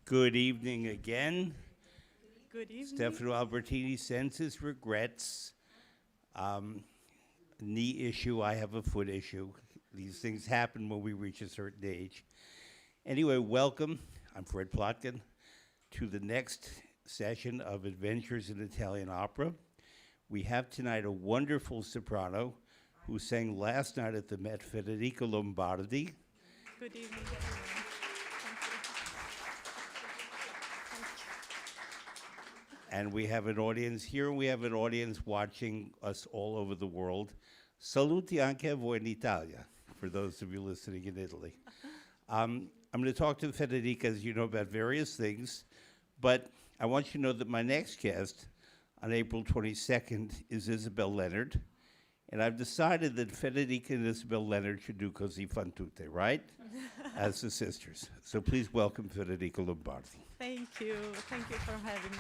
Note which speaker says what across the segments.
Speaker 1: Good evening again.
Speaker 2: Good evening.
Speaker 1: Stefano Albertini sends his regrets. Knee issue, I have a foot issue. These things happen when we reach a certain age. Anyway, welcome. I'm Fred Plotkin to the next session of Adventures in Italian Opera. We have tonight a wonderful soprano who sang last night at the Met, Federica Lombardi.
Speaker 2: Good evening, everyone.
Speaker 1: And we have an audience here, and we have an audience watching us all over the world. Saluti anche a voi in Italia, for those of you listening in Italy. I'm going to talk to Federica, as you know, about various things, but I want you to know that my next guest on April 22nd is Isabel Leonard, and I've decided that Federica and Isabel Leonard should do Così fan tutte, right? As the sisters. So please welcome Federica Lombardi.
Speaker 2: Thank you. Thank you for having me.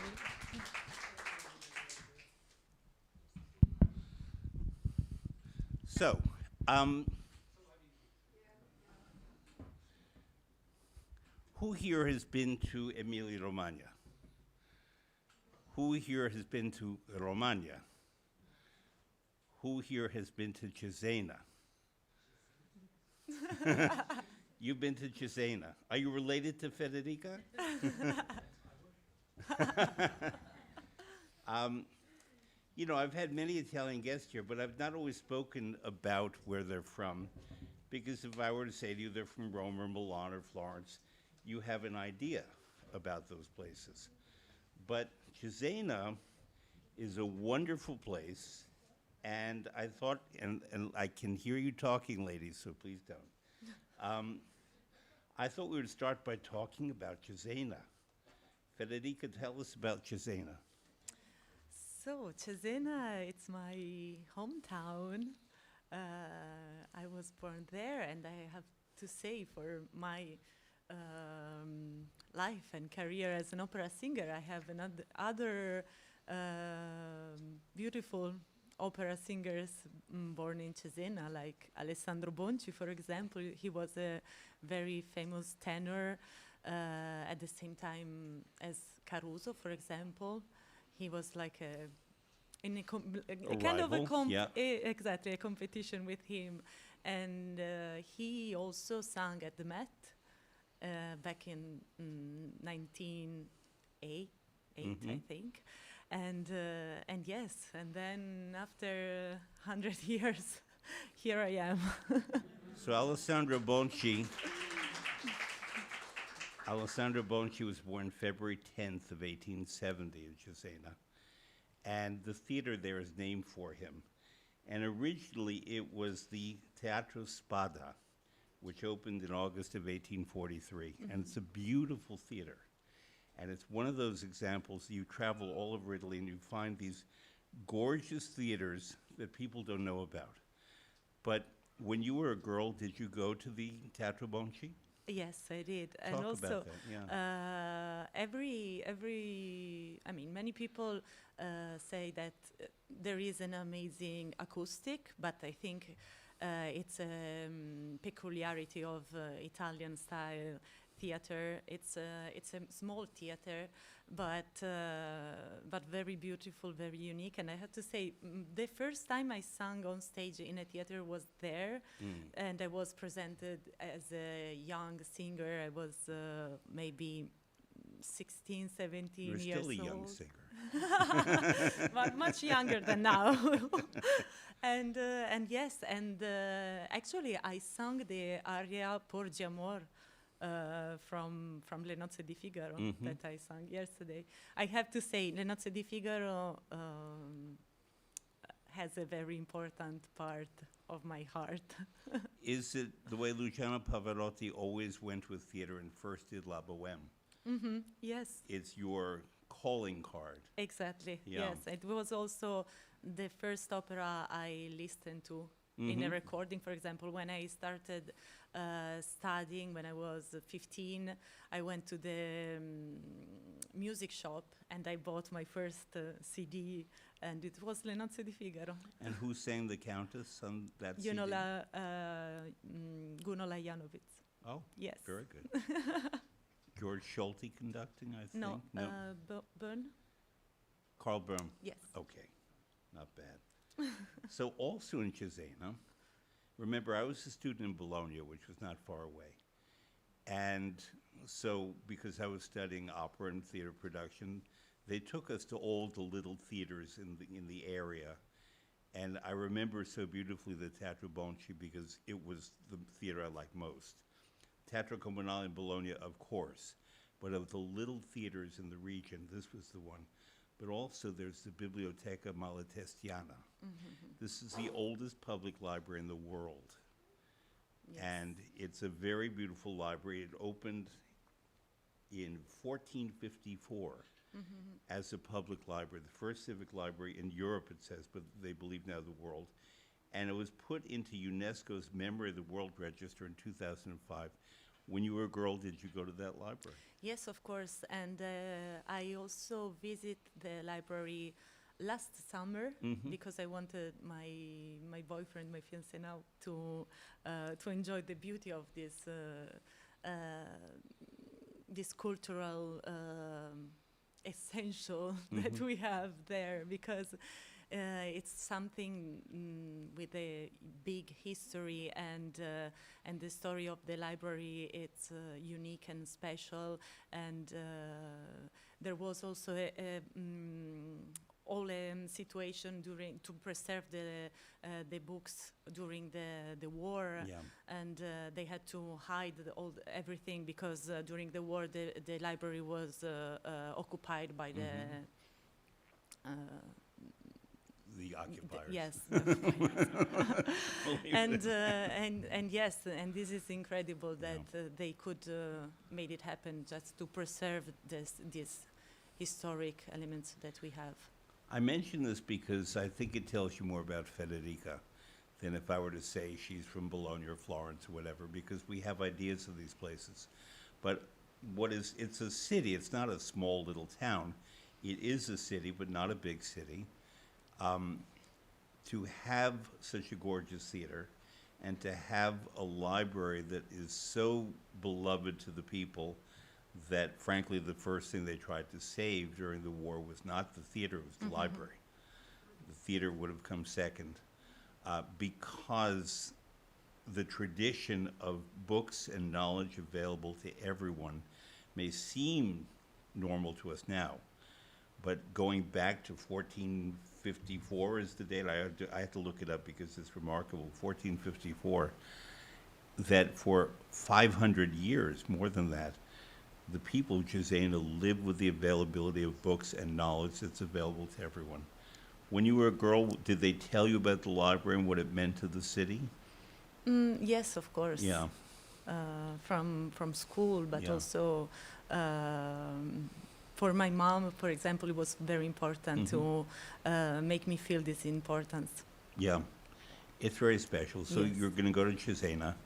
Speaker 1: So, who here has been to Emilia-Romagna? Who here has been to Romagna? Who here has been to Cesena? You've been to Cesena. Are you related to Federica? You know, I've had many Italian guests here, but I've not always spoken about where they're from, because if I were to say to you they're from Rome or Milan or Florence, you have an idea about those places. But Cesena is a wonderful place, and I thought, and I can hear you talking, ladies, so please don't. I thought we would start by talking about Cesena. Federica, tell us about Cesena.
Speaker 2: So, Cesena, it's my hometown. I was born there, and I have to say, for my life and career as an opera singer, I have other beautiful opera singers born in Cesena, like Alessandro Bonci, for example. He was a very famous tenor at the same time as Caruso, for example. He was like a kind of a exactly a competition with him, and he also sang at the Met back in 1908, I think. And yes, and then after 100 years, here I am.
Speaker 1: So Alessandro Bonci was born February 10th of 1870 in Cesena, and the theater there is named for him. And originally it was the Teatro Spada, which opened in August of 1843, and it's a beautiful theater. And it's one of those examples, you travel all over Italy and you find these gorgeous theaters that people don't know about. But when you were a girl, did you go to the Teatro Bonci?
Speaker 2: Yes, I did.
Speaker 1: Talk
Speaker 2: And also,
Speaker 1: about that,
Speaker 2: many people say that there is an amazing acoustic, but I think it's a peculiarity of Italian style theater. It's a small theater, but very beautiful, very unique. And I have to say, the first time I sang on stage in a theater was there, and I was presented as a young singer. I was maybe 16, 17
Speaker 1: You're
Speaker 2: years old.
Speaker 1: still a young singer.
Speaker 2: But much younger than now. and yes, actually I sang the aria Porgi, amor. From Le nozze di Figaro that I sang yesterday. I have to say, Le nozze di Figaro has a very important part of my heart.
Speaker 1: Is it the way Luciano Pavarotti always went with theater and first did La Bohème?
Speaker 2: Yes.
Speaker 1: It's your calling card.
Speaker 2: Exactly,
Speaker 1: Yeah.
Speaker 2: yes. It was also the first opera I listened to in a recording. For example, when I started studying, when I was 15, I went to the music shop and I bought my first CD, and it was Le nozze di Figaro.
Speaker 1: And who sang the Countess on that CD?
Speaker 2: Gunola Janovic.
Speaker 1: Oh,
Speaker 2: yes.
Speaker 1: very good. George Schulte conducting, I think?
Speaker 2: No, Bern?
Speaker 1: Carl Böhm?
Speaker 2: Yes.
Speaker 1: Okay, not bad. So also in Cesena, remember I was a student in Bologna, which was not far away. And so because I was studying opera and theater production, they took us to all the little theaters in the area. And I remember so beautifully the Teatro Bonci because it was the theater I liked most. Teatro Comunale in Bologna, of course, but of the little theaters in the region, this was the one. But also there's the Biblioteca Malatestiana. This is the oldest public library in the world.
Speaker 2: Yes.
Speaker 1: And it's a very beautiful library. It opened in 1454 as a public library, the first civic library in Europe, it says, but they believe now the world. And it was put into UNESCO's Memory of the World Register in 2005. When you were a girl, did you go to that library?
Speaker 2: Yes, of course. And I also visit the library last summer because I wanted my boyfriend, my fiancé now, to enjoy the beauty of this cultural essential that we have there, because it's something with a big history, and the story of the library, it's unique and special. And there was also a situation during to preserve the books during the war, and they had to hide everything because during the war the library was occupied by the
Speaker 1: occupiers.
Speaker 2: Yes. and yes, and this is incredible that they could made it happen just to preserve these historic elements that we have.
Speaker 1: I mention this because I think it tells you more about Federica than if I were to say she's from Bologna or Florence or whatever, because we have ideas of these places. But it's a city, it's not a small little town. It is a city, but not a big city. To have such a gorgeous theater and to have a library that is so beloved to the people that, frankly, the first thing they tried to save during the war was not the theater, it was the library. The theater would have come second, because the tradition of books and knowledge available to everyone may seem normal to us now, but going back to 1454 is the date. I have to look it up because it's remarkable. 1454, that for 500 years, more than that, the people of Cesena live with the availability of books and knowledge that's available to everyone. When you were a girl, did they tell you about the library and what it meant to the city?
Speaker 2: Yes, of course.
Speaker 1: Yeah.
Speaker 2: From school, but also for my mom, for example, it was very important to make me feel this importance.
Speaker 1: Yeah, it's very special. So
Speaker 2: Yes.
Speaker 1: you're going to go to Cesena,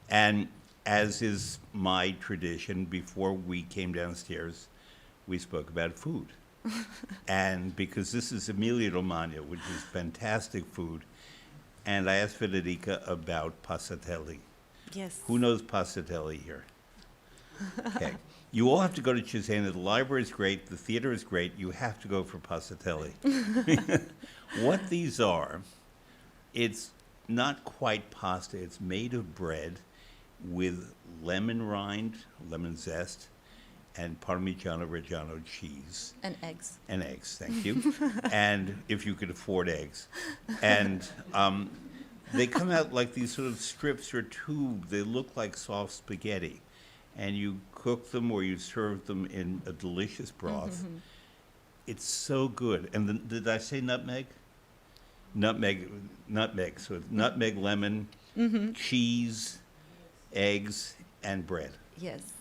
Speaker 1: and as is my tradition, before we came downstairs, we spoke about food. And because this is Emilia-Romagna, which is fantastic food, and I asked Federica about passatelli.
Speaker 2: Yes.
Speaker 1: Who knows passatelli here? Okay. You all have to go to Cesena. The library is great. The theater is great. You have to go for passatelli. What these are, it's not quite pasta. It's made of bread with lemon rind, lemon zest, and Parmigiano Reggiano cheese.
Speaker 2: And eggs.
Speaker 1: And eggs, thank you. And if you could afford eggs. And they come out like these sort of strips or tubes. They look like soft spaghetti. And you cook them or you serve them in a delicious broth. It's so good. And did I say nutmeg? Nutmeg. So it's nutmeg, lemon, cheese, eggs, and bread.
Speaker 2: Yes.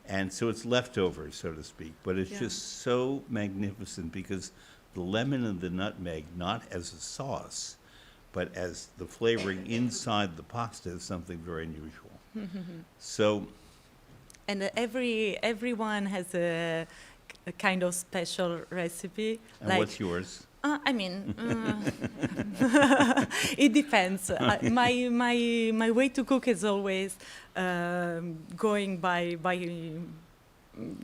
Speaker 1: And so it's leftovers, so to speak. But it's just so magnificent because the lemon and the nutmeg, not as a sauce, but as the flavoring inside the pasta, is something very unusual. So.
Speaker 2: And everyone has a kind of special recipe.
Speaker 1: And
Speaker 2: like,
Speaker 1: what's yours?
Speaker 2: I mean, it depends. My way to cook is always going by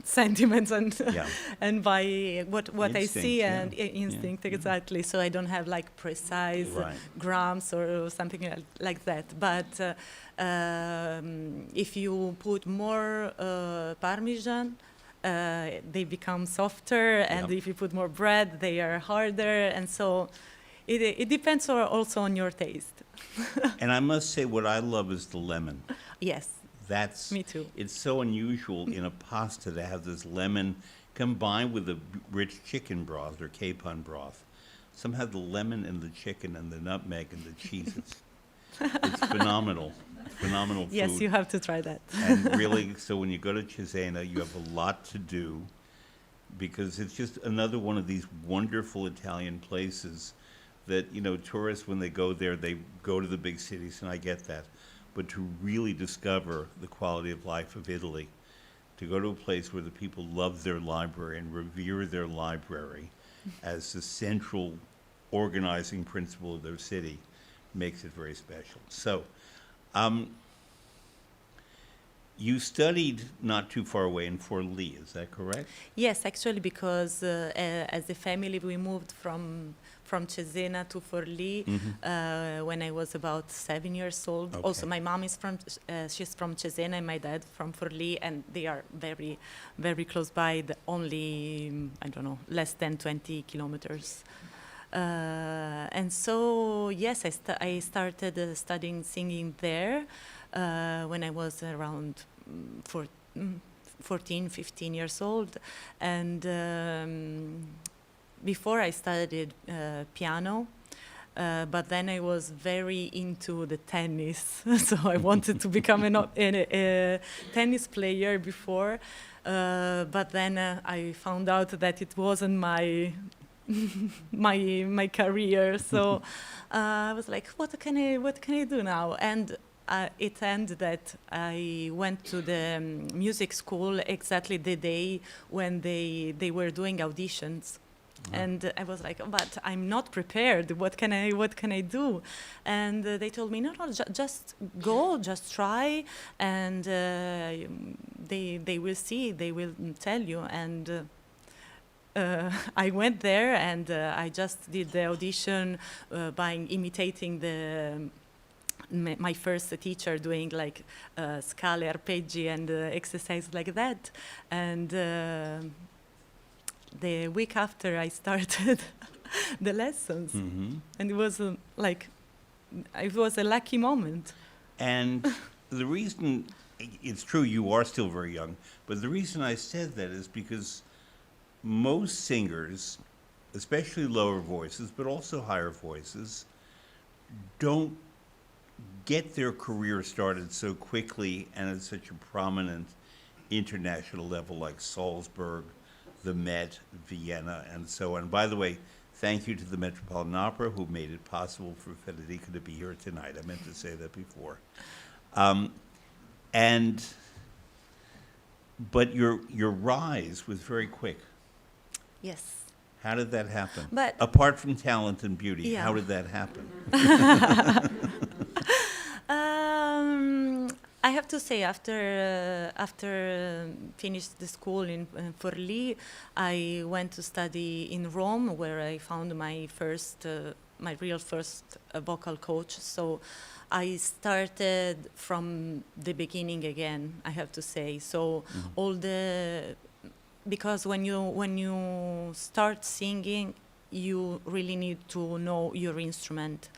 Speaker 2: sentiments and
Speaker 1: Yeah.
Speaker 2: and by what I
Speaker 1: Instinct,
Speaker 2: see
Speaker 1: yeah.
Speaker 2: and instinct
Speaker 1: Yeah.
Speaker 2: exactly. So I don't have like precise
Speaker 1: Right.
Speaker 2: grams or something like that. But if you put more Parmesan, they become softer, and
Speaker 1: Yeah.
Speaker 2: if you put more bread, they are harder. And so it depends also on your taste.
Speaker 1: And I must say, what I love is the lemon.
Speaker 2: Yes,
Speaker 1: That's
Speaker 2: me too.
Speaker 1: It's so unusual in a pasta to have this lemon combined with the rich chicken broth or capon broth. Somehow the lemon and the chicken and the nutmeg and the cheese, it's phenomenal. Phenomenal food.
Speaker 2: Yes, you have to try that.
Speaker 1: And really, so when you go to Cesena, you have a lot to do because it's just another one of these wonderful Italian places that, you know, tourists, when they go there, they go to the big cities, and I get that. But to really discover the quality of life of Italy, to go to a place where the people love their library and revere their library as the central organizing principle of their city, makes it very special. So, you studied not too far away in Forlì, is that correct?
Speaker 2: Yes, actually, because as a family we moved from Cesena to Forlì when I was about 7 years old.
Speaker 1: Okay.
Speaker 2: Also, my mom is she's from Cesena and my dad from Forlì, and they are very, very close by. Only I don't know, less than 20 kilometers. And so yes, I started studying singing there when I was around 14, 15 years old, and before I studied piano, but then I was very into the tennis, so I wanted to become a tennis player before, but then I found out that it wasn't my my career. So I was like, what can I do now? And it ended that I went to the music school exactly the day when they were doing auditions. And I was like, but I'm not prepared. What can I do? And they told me, no, just go, just try, and they will see, they will tell you. And I went there, and I just did the audition by imitating my first teacher, doing like scale, arpeggi, and exercise like that. And the week after I started the lessons, and it was it was a lucky moment.
Speaker 1: And the reason, it's true, you are still very young, but the reason I said that is because most singers, especially lower voices, but also higher voices, don't get their career started so quickly and at such a prominent international level like Salzburg, the Met, Vienna, and so on. By the way, thank you to the Metropolitan Opera, who made it possible for Federica to be here tonight. I meant to say that before. But your rise was very quick.
Speaker 2: Yes.
Speaker 1: How did that happen?
Speaker 2: But
Speaker 1: apart from talent and beauty,
Speaker 2: yeah.
Speaker 1: How did that happen?
Speaker 2: I have to say, after finished the school in Forlì, I went to study in Rome, where I found my real first vocal coach. So I started from the beginning again, I have to say. So because when you start singing, you really need to know your instrument.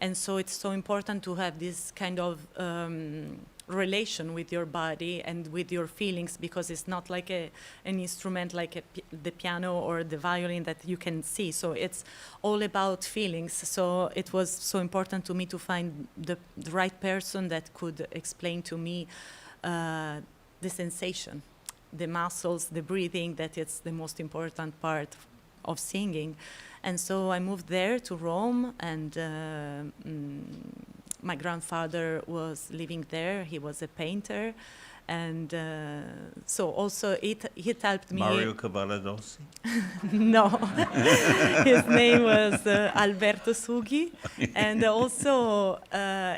Speaker 2: And so it's so important to have this kind of relation with your body and with your feelings, because it's not like an instrument like the piano or the violin that you can see. So it's all about feelings. So it was so important to me to find the right person that could explain to me the sensation, the muscles, the breathing, that it's the most important part of singing. And so I moved there to Rome, and my grandfather was living there. He was a painter, And so also it helped me.
Speaker 1: Mario Cavaradossi?
Speaker 2: No, his name was Alberto Sughi, and also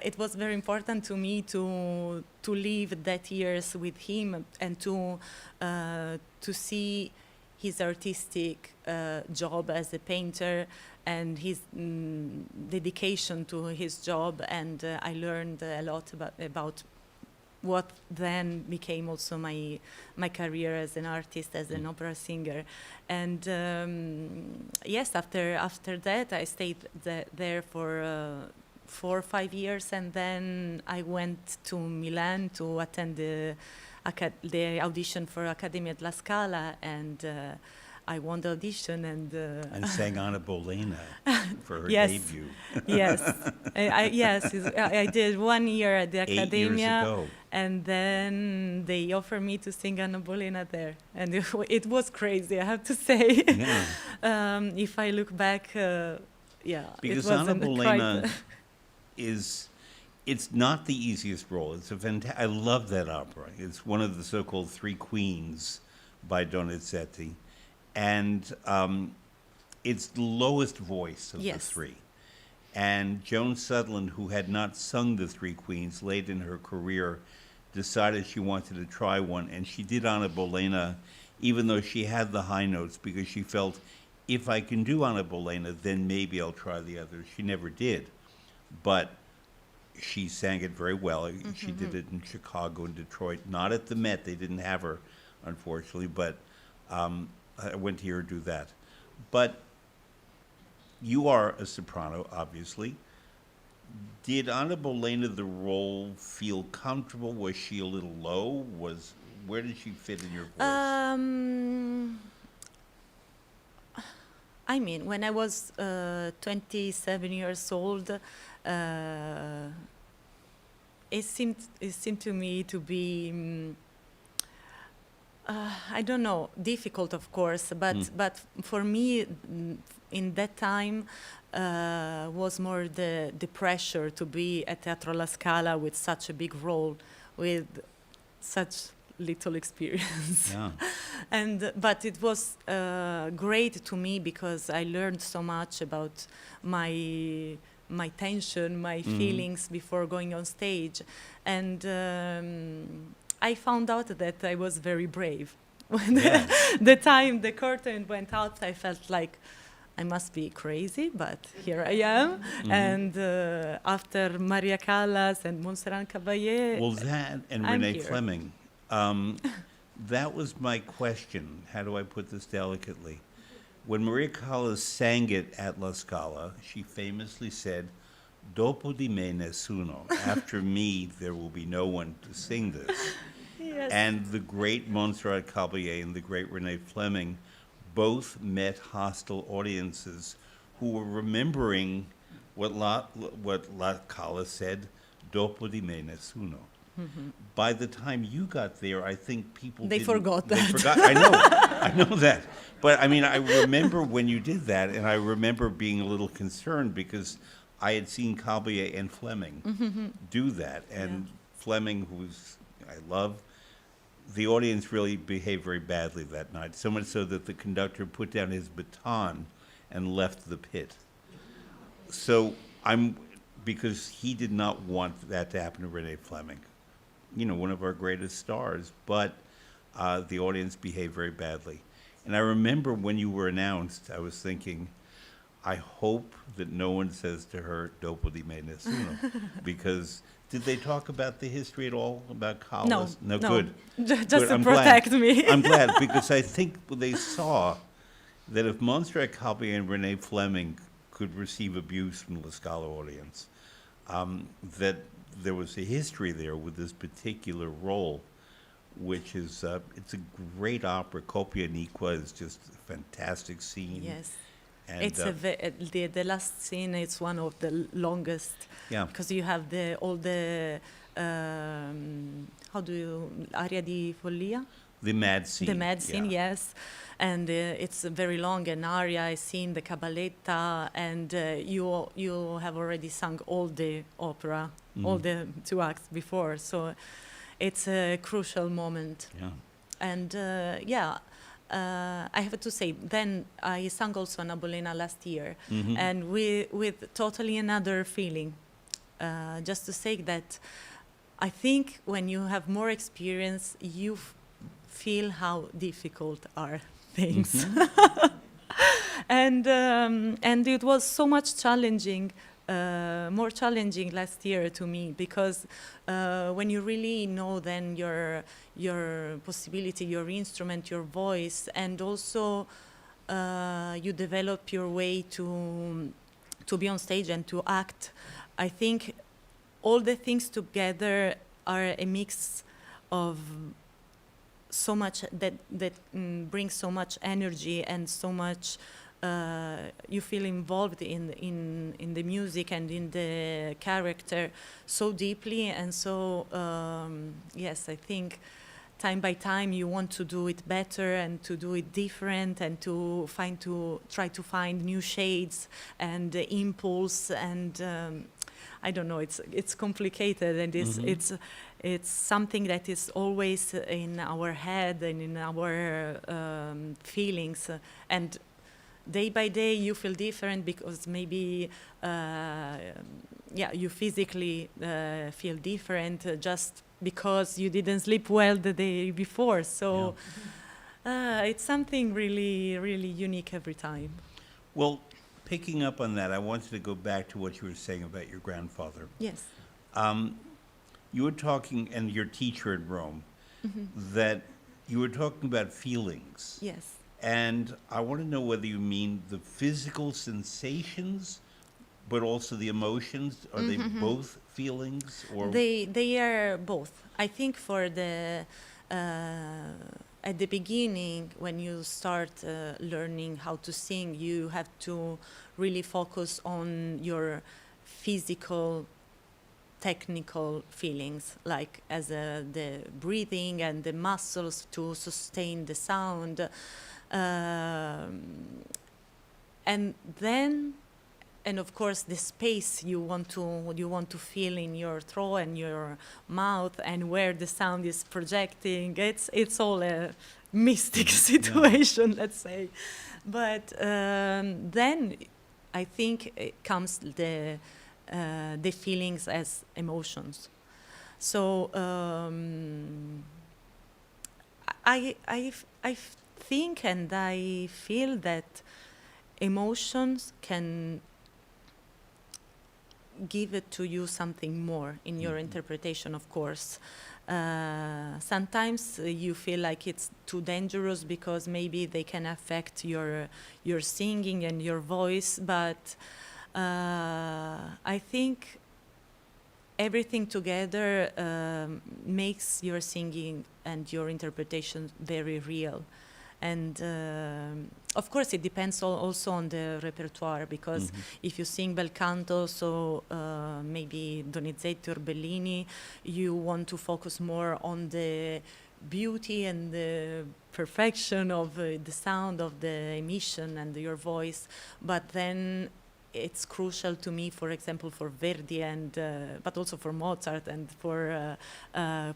Speaker 2: it was very important to me to live that years with him and to see his artistic job as a painter and his dedication to his job, and I learned a lot about what then became also my career as an artist, as an opera singer. And yes, after that I stayed there for 4 or 5 years, and then I went to Milan to attend the audition for Accademia della Scala, and I won the audition
Speaker 1: And sang Anna Bolena for her
Speaker 2: yes,
Speaker 1: debut.
Speaker 2: yes, I did 1 year at the
Speaker 1: 8 years
Speaker 2: Accademia,
Speaker 1: ago.
Speaker 2: and then they offered me to sing Anna Bolena there, and it was crazy, I have to say.
Speaker 1: Yeah.
Speaker 2: If I look back, yeah,
Speaker 1: Because
Speaker 2: it
Speaker 1: Anna
Speaker 2: wasn't
Speaker 1: Bolena
Speaker 2: quite.
Speaker 1: it's not the easiest role. It's I love that opera. It's one of the so-called Three Queens by Donizetti. And it's the lowest voice of the three. And Joan Sutherland, who had not sung the Three Queens late in her career, decided she wanted to try one, and she did Anna Bolena, even though she had the high notes, because she felt, if I can do Anna Bolena, then maybe I'll try the others. She never did, but she sang it very well. She did it in Chicago and Detroit, not at the Met. They didn't have her, unfortunately, but I went to hear her do that. But you are a soprano, obviously. Did Anna Bolena, the role, feel comfortable? Was she a little low? Where did she fit in your voice?
Speaker 2: I mean, when I was 27 years old, it seemed to me to be I don't know, difficult, of course, but for me, in that time, was more the pressure to be at Teatro alla Scala with such a big role, with such little experience.
Speaker 1: Yeah.
Speaker 2: But it was great to me because I learned so much about my tension, my feelings before going on stage, and I found out that I was very brave. When the time the curtain went out, I felt like I must be crazy, but here I am. And after Maria Callas and Montserrat Caballé,
Speaker 1: Well, that and
Speaker 2: I'm
Speaker 1: Renee
Speaker 2: here.
Speaker 1: Fleming. That was my question. How do I put this delicately? When Maria Callas sang it at La Scala, she famously said, "Dopo di me nessuno." After me, there will be no one to sing this.
Speaker 2: Yes.
Speaker 1: And the great Montserrat Caballé and the great Renee Fleming both met hostile audiences who were remembering what La Scala said, "Dopo di me nessuno." By the time you got there, I think people
Speaker 2: forgot that.
Speaker 1: Forgot. I know that. But I mean, I remember when you did that, and I remember being a little concerned because I had seen Caballé and Fleming do that, and Fleming, who's I love, the audience really behaved very badly that night, so much so that the conductor put down his baton and left the pit. So because he did not want that to happen to Renee Fleming, one of our greatest stars, but the audience behaved very badly. And I remember when you were announced, I was thinking, I hope that no one says to her, "Dopo di me nessuno," because did they talk about the history at all, about Callas?
Speaker 2: No,
Speaker 1: Good.
Speaker 2: Just
Speaker 1: Good.
Speaker 2: to
Speaker 1: I'm
Speaker 2: protect
Speaker 1: glad.
Speaker 2: me.
Speaker 1: I'm glad, because I think they saw that if Montserrat Caballé and Renee Fleming could receive abuse from the Scala audience, that there was a history there with this particular role, which is, it's a great opera. Copia Niqua is just a fantastic scene.
Speaker 2: Yes.
Speaker 1: And,
Speaker 2: It's the last scene is one of the longest, because you have all the aria di follia?
Speaker 1: The mad scene.
Speaker 2: The mad scene, yes. And it's very long, an aria, I seen the cabaletta, and you have already sung all the opera, all the 2 acts before. So it's a crucial moment.
Speaker 1: Yeah.
Speaker 2: And I have to say, then I sang also Anna Bolena last year,
Speaker 1: Mhm.
Speaker 2: and with totally another feeling. Just to say that I think when you have more experience, you feel how difficult are things. And it was so much challenging, more challenging last year to me, because when you really know then your possibility, your instrument, your voice, and also you develop your way to be on stage and to act. I think all the things together are a mix of so much that brings so much energy and so much you feel involved in the music and in the character so deeply, and so yes, I think time by time you want to do it better and to do it different and to try to find new shades and impulse, and I don't know, it's complicated, and it's something that is always in our head and in our feelings, and day by day you feel different because maybe you physically feel different just because you didn't sleep well the day before, so it's something really, really unique every time.
Speaker 1: Well, picking up on that, I wanted to go back to what you were saying about your grandfather.
Speaker 2: Yes.
Speaker 1: You were talking, and your teacher in Rome, that you were talking about feelings.
Speaker 2: Yes.
Speaker 1: And I want to know whether you mean the physical sensations, but also the emotions. Are they both feelings, or
Speaker 2: They are both. I think for the at the beginning, when you start learning how to sing, you have to really focus on your physical, technical feelings, like as the breathing and the muscles to sustain the sound. And then, and of course, the space you want to feel in your throat and your mouth, and where the sound is projecting. It's all a mystic situation, let's say. But then, I think it comes the feelings as emotions. So I think and I feel that emotions can give it to you something more in your interpretation, of course. Sometimes you feel like it's too dangerous because maybe they can affect your singing and your voice, but I think everything together makes your singing and your interpretation very real. And of course, it depends also on the repertoire, because if you sing bel canto, so maybe Donizetti or Bellini, you want to focus more on the beauty and the perfection of the sound of the emission and your voice. But then it's crucial to me, for example, for Verdi and but also for Mozart and for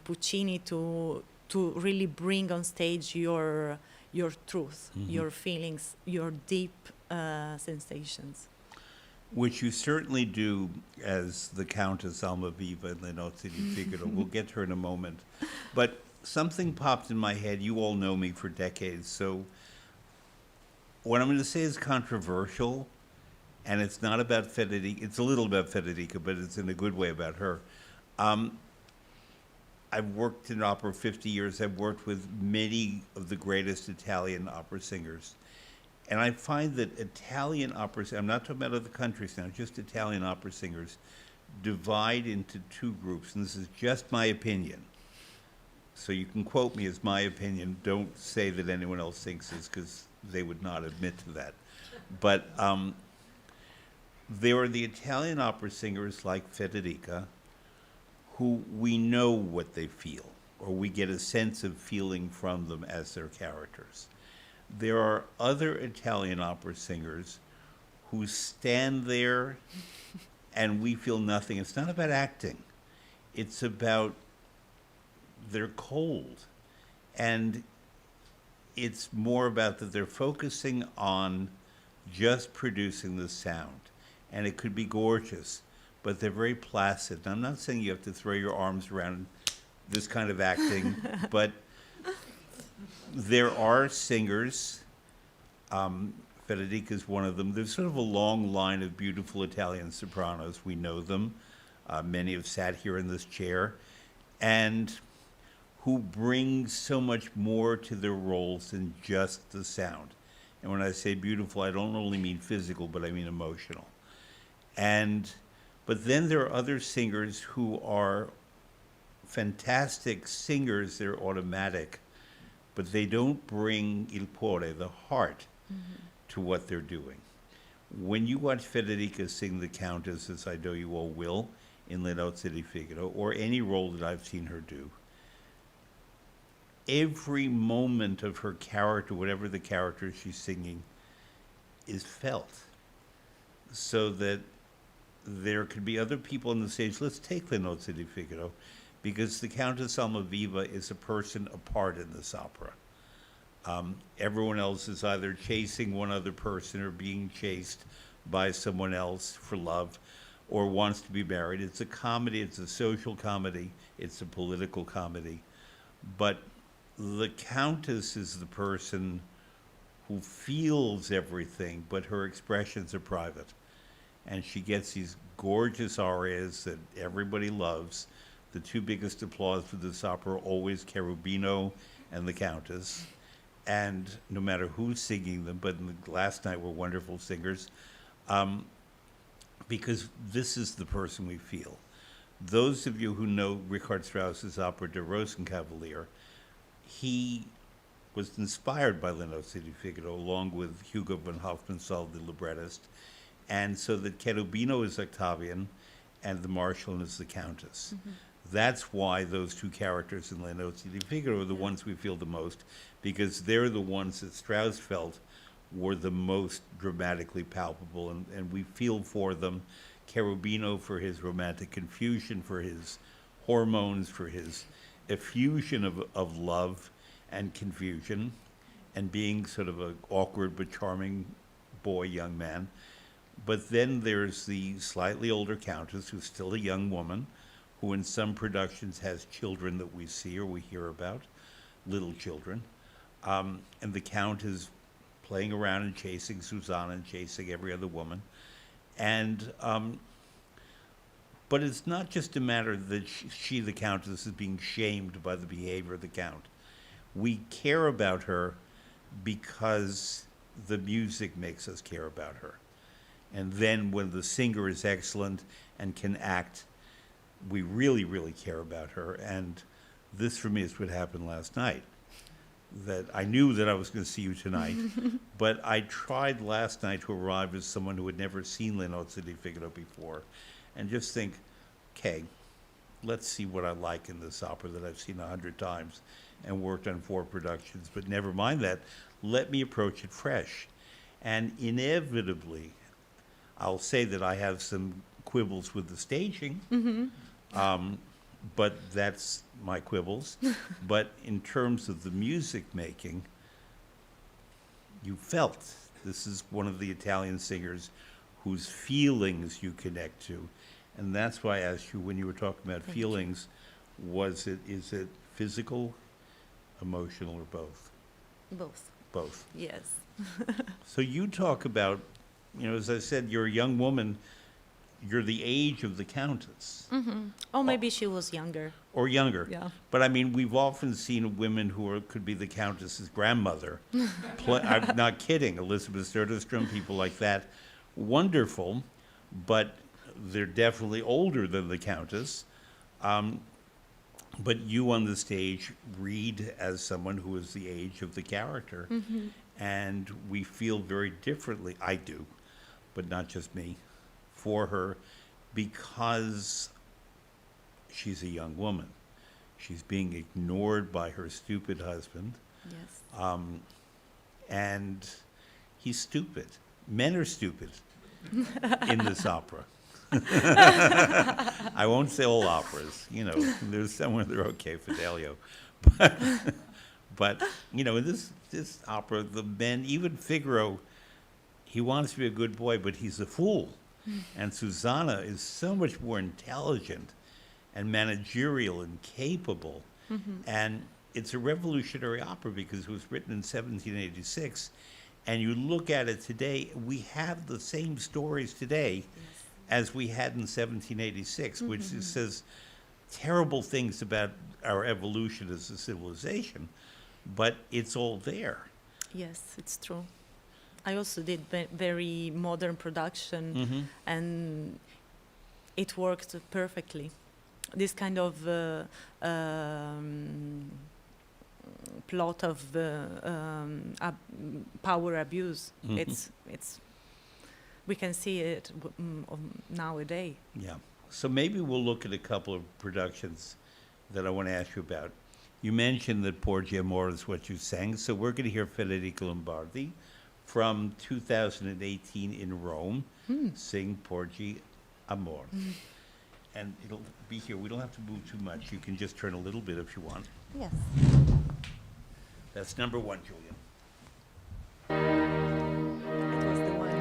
Speaker 2: Puccini to really bring on stage your truth, your feelings, your deep sensations.
Speaker 1: which you certainly do as the Countess Almaviva in the Nozze di Figaro. We'll get to her in a moment. But something popped in my head. You all know me for decades, so what I'm going to say is controversial, and it's not about Federica. It's a little about Federica, but it's in a good way about her. I've worked in opera 50 years. I've worked with many of the greatest Italian opera singers. And I find that Italian opera, I'm not talking about other countries now, just Italian opera singers, divide into two groups. And this is just my opinion. So you can quote me as my opinion. Don't say that anyone else thinks this, because they would not admit to that. But there are the Italian opera singers like Federica, who we know what they feel, or we get a sense of feeling from them as their characters. There are other Italian opera singers who stand there and we feel nothing. It's not about acting. It's about they're cold. And it's more about that they're focusing on just producing the sound. And it could be gorgeous, but they're very placid. And I'm not saying you have to throw your arms around this kind of acting, but there are singers. Federica is one of them. There's sort of a long line of beautiful Italian sopranos. We know them. Many have sat here in this chair, and who bring so much more to their roles than just the sound. And when I say beautiful, I don't only mean physical, but I mean emotional. But then there are other singers who are fantastic singers. They're automatic, but they don't bring il cuore, the heart, to what they're doing. When you watch Federica sing the Countess, as I know you all will, in Le Nozze di Figaro, or any role that I've seen her do, every moment of her character, whatever the character she's singing, is felt. So that there could be other people on the stage. Let's take Le Nozze di Figaro, because the Countess Almaviva is a person apart in this opera. Everyone else is either chasing one other person or being chased by someone else for love or wants to be married. It's a comedy, it's a social comedy, it's a political comedy. But the Countess is the person who feels everything, but her expressions are private. And she gets these gorgeous arias that everybody loves. The two biggest applause for this opera are always Cherubino and the Countess. And no matter who's singing them, but last night were wonderful singers, because this is the person we feel. Those of you who know Richard Strauss's opera Der Rosenkavalier, he was inspired by Le Nozze di Figaro, along with Hugo von Hofmannsthal, the librettist, and so that Cherubino is Octavian and the Marshal is the Countess. That's why those two characters in Le Nozze di Figaro are the ones we feel the most, because they're the ones that Strauss felt were the most dramatically palpable, and we feel for them. Cherubino for his romantic confusion, for his hormones, for his effusion of love and confusion, and being sort of an awkward but charming boy, young man. But then there's the slightly older Countess, who's still a young woman, who in some productions has children that we see or we hear about, little children. And the Count is playing around and chasing Susanna and chasing every other woman. And, but it's not just a matter that she, the Countess, is being shamed by the behavior of the Count. We care about her because the music makes us care about her. And then when the singer is excellent and can act, we really, really care about her. And this, for me, is what happened last night. That I knew that I was going to see you tonight, but I tried last night to arrive as someone who had never seen Le Nozze di Figaro before, and just think, okay, let's see what I like in this opera that I've seen 100 times and worked on 4 productions, but never mind that. Let me approach it fresh. And inevitably, I'll say that I have some quibbles with the staging, but that's my quibbles. But in terms of the music making, you felt. This is one of the Italian singers whose feelings you connect to. And that's why I asked you, when you were talking about feelings, is it physical, emotional, or both?
Speaker 2: Both.
Speaker 1: Both.
Speaker 2: Yes.
Speaker 1: So you talk about, as I said, you're a young woman. You're the age of the Countess.
Speaker 2: Or maybe she was younger.
Speaker 1: Or younger.
Speaker 2: Yeah.
Speaker 1: But I mean, we've often seen women who could be the Countess's grandmother. I'm not kidding. Elizabeth Söderström, people like that. Wonderful, but they're definitely older than the Countess. But you on the stage read as someone who is the age of the character. And we feel very differently. I do, but not just me. For her, because she's a young woman. She's being ignored by her stupid husband.
Speaker 2: Yes.
Speaker 1: And he's stupid. Men are stupid in this opera. I won't say all operas, you know, there's some where they're okay, Fidelio. But, you know, this opera, the men, even Figaro, he wants to be a good boy, but he's a fool. And Susanna is so much more intelligent and managerial and capable. And it's a revolutionary opera because it was written in 1786. And you look at it today, we have the same stories today as we had in 1786, which says terrible things about our evolution as a civilization, but it's all there.
Speaker 2: Yes, it's true. I also did very modern production, and it worked perfectly. This kind of plot of power abuse, it's we can see it nowadays.
Speaker 1: Yeah. So maybe we'll look at a couple of productions that I want to ask you about. You mentioned that Porgi Amor is what you sang, so we're going to hear Federica Lombardi from 2018 in Rome sing Porgi Amor. And it'll be here. We don't have to move too much. You can just turn a little bit if you want.
Speaker 2: Yes.
Speaker 1: That's number 1, Julian.
Speaker 2: It was the one that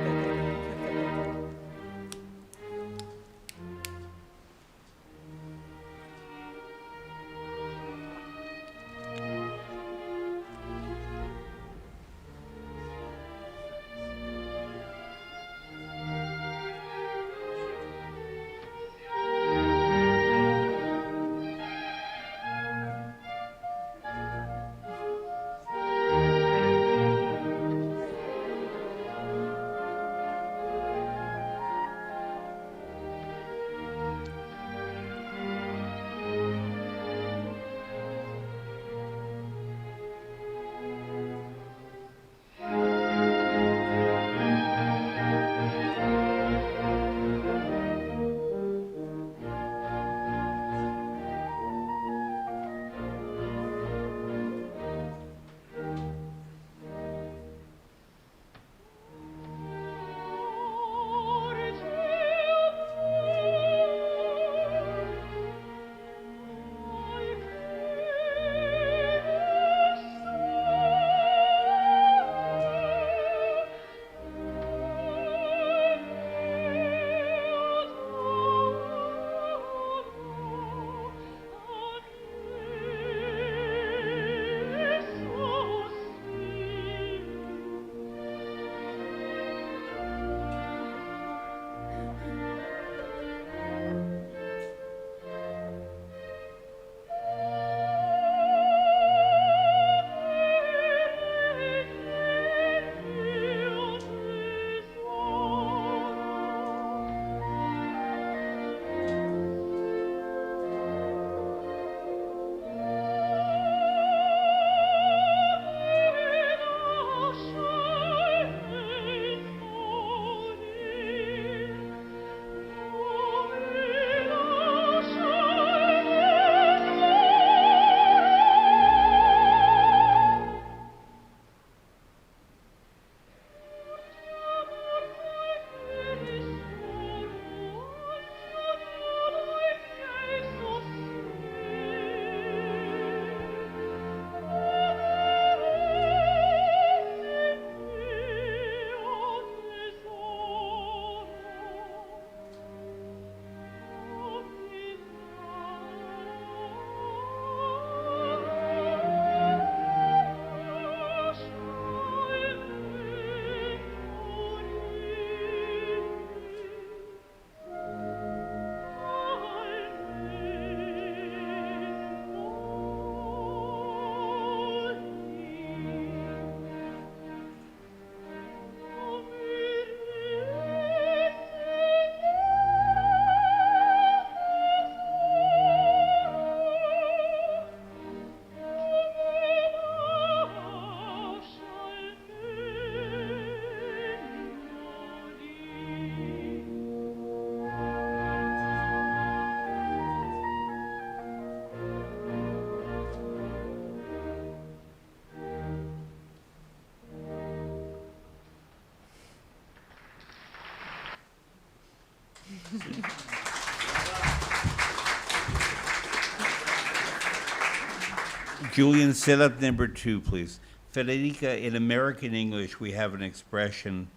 Speaker 1: Julian, set up number 2, please. Federica, in American English, we have an expression,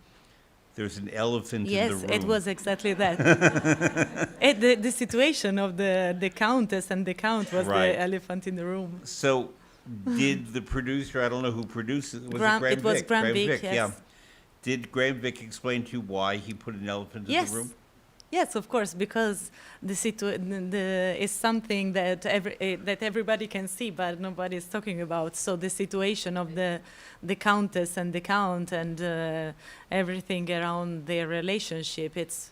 Speaker 1: there's an elephant in the room.
Speaker 2: Yes, it was exactly that. The situation of the countess and the count was
Speaker 1: Right.
Speaker 2: the elephant in the room.
Speaker 1: So, did the producer, I don't know who produced it, was it Graham
Speaker 2: It was
Speaker 1: Vick?
Speaker 2: Graham Vick,
Speaker 1: yeah.
Speaker 2: yes.
Speaker 1: Did Graham Vick explain to you why he put an elephant in the room?
Speaker 2: Yes, of course, because is something that that everybody can see, but nobody is talking about. So the situation of the countess and the count and everything around their relationship, it's.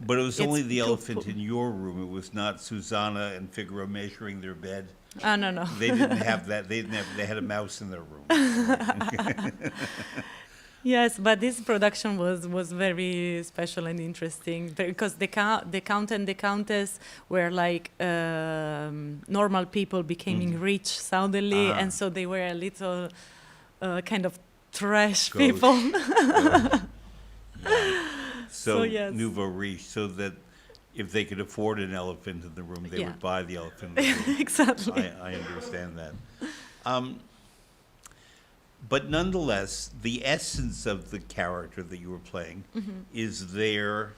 Speaker 1: But it was only the
Speaker 2: too
Speaker 1: elephant in your room. It was not Susanna and Figaro measuring their bed.
Speaker 2: No.
Speaker 1: They didn't have that. They had a mouse in their room.
Speaker 2: Yes, but this production was very special and interesting because the count and the countess were like normal people becoming rich suddenly, and so they were a little kind of trash
Speaker 1: Gauche.
Speaker 2: people.
Speaker 1: So
Speaker 2: yes.
Speaker 1: nouveau riche, so that if they could afford an elephant in the room, they
Speaker 2: Yeah.
Speaker 1: would buy the elephant in the room.
Speaker 2: Exactly.
Speaker 1: I understand that. But nonetheless, the essence of the character that you were playing is there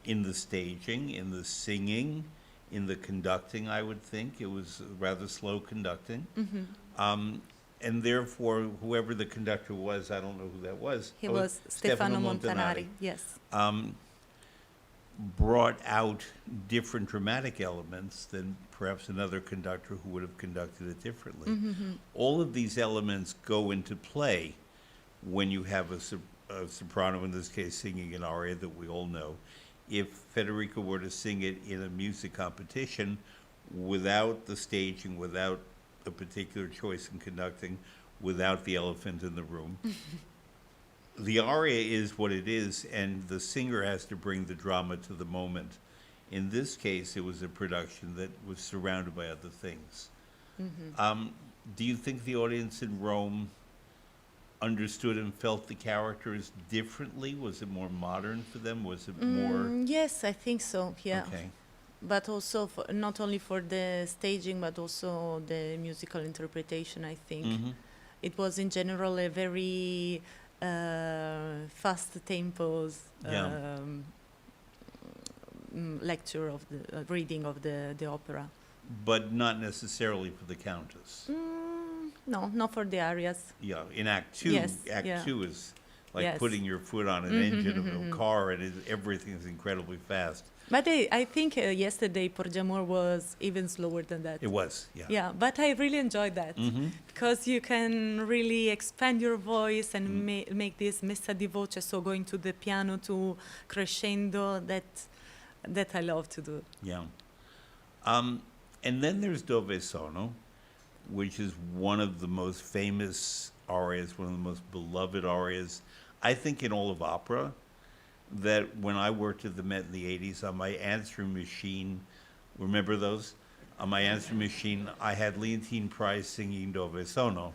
Speaker 1: in the staging, in the singing, in the conducting, I would think. It was rather slow conducting. And therefore, whoever the conductor was, I don't know who that was.
Speaker 2: He was Stefano Montanari, yes.
Speaker 1: Brought out different dramatic elements than perhaps another conductor who would have conducted it differently. All of these elements go into play when you have a soprano, in this case, singing an aria that we all know. If Federica were to sing it in a music competition without the staging, without a particular choice in conducting, without the elephant in the room, the aria is what it is, and the singer has to bring the drama to the moment. In this case, it was a production that was surrounded by other things. Do you think the audience in Rome understood and felt the characters differently? Was it more modern for them? Was it more...
Speaker 2: Yes, I think so, yeah.
Speaker 1: Okay.
Speaker 2: But also, not only for the staging, but also the musical interpretation, I think. It was, in general, a very... fast tempos
Speaker 1: Yeah.
Speaker 2: lecture of the reading of the opera.
Speaker 1: But not necessarily for the Countess.
Speaker 2: No, not for the arias.
Speaker 1: Yeah, in Act 2,
Speaker 2: Yes,
Speaker 1: Act
Speaker 2: yeah.
Speaker 1: 2 is like
Speaker 2: Yes.
Speaker 1: putting your foot on an engine of a car, and everything's incredibly fast.
Speaker 2: But I think yesterday Porgi was even slower than that.
Speaker 1: It was, yeah.
Speaker 2: Yeah, but I really enjoyed that because you can really expand your voice and make this messa di voce, so going to the piano to crescendo, that I love to do.
Speaker 1: Yeah. And then there's Dove Sono, which is one of the most famous arias, one of the most beloved arias, I think, in all of opera. That when I worked at the Met in the 80s, on my answering machine, remember those? On my answering machine, I had Leontine Price singing Dove Sono.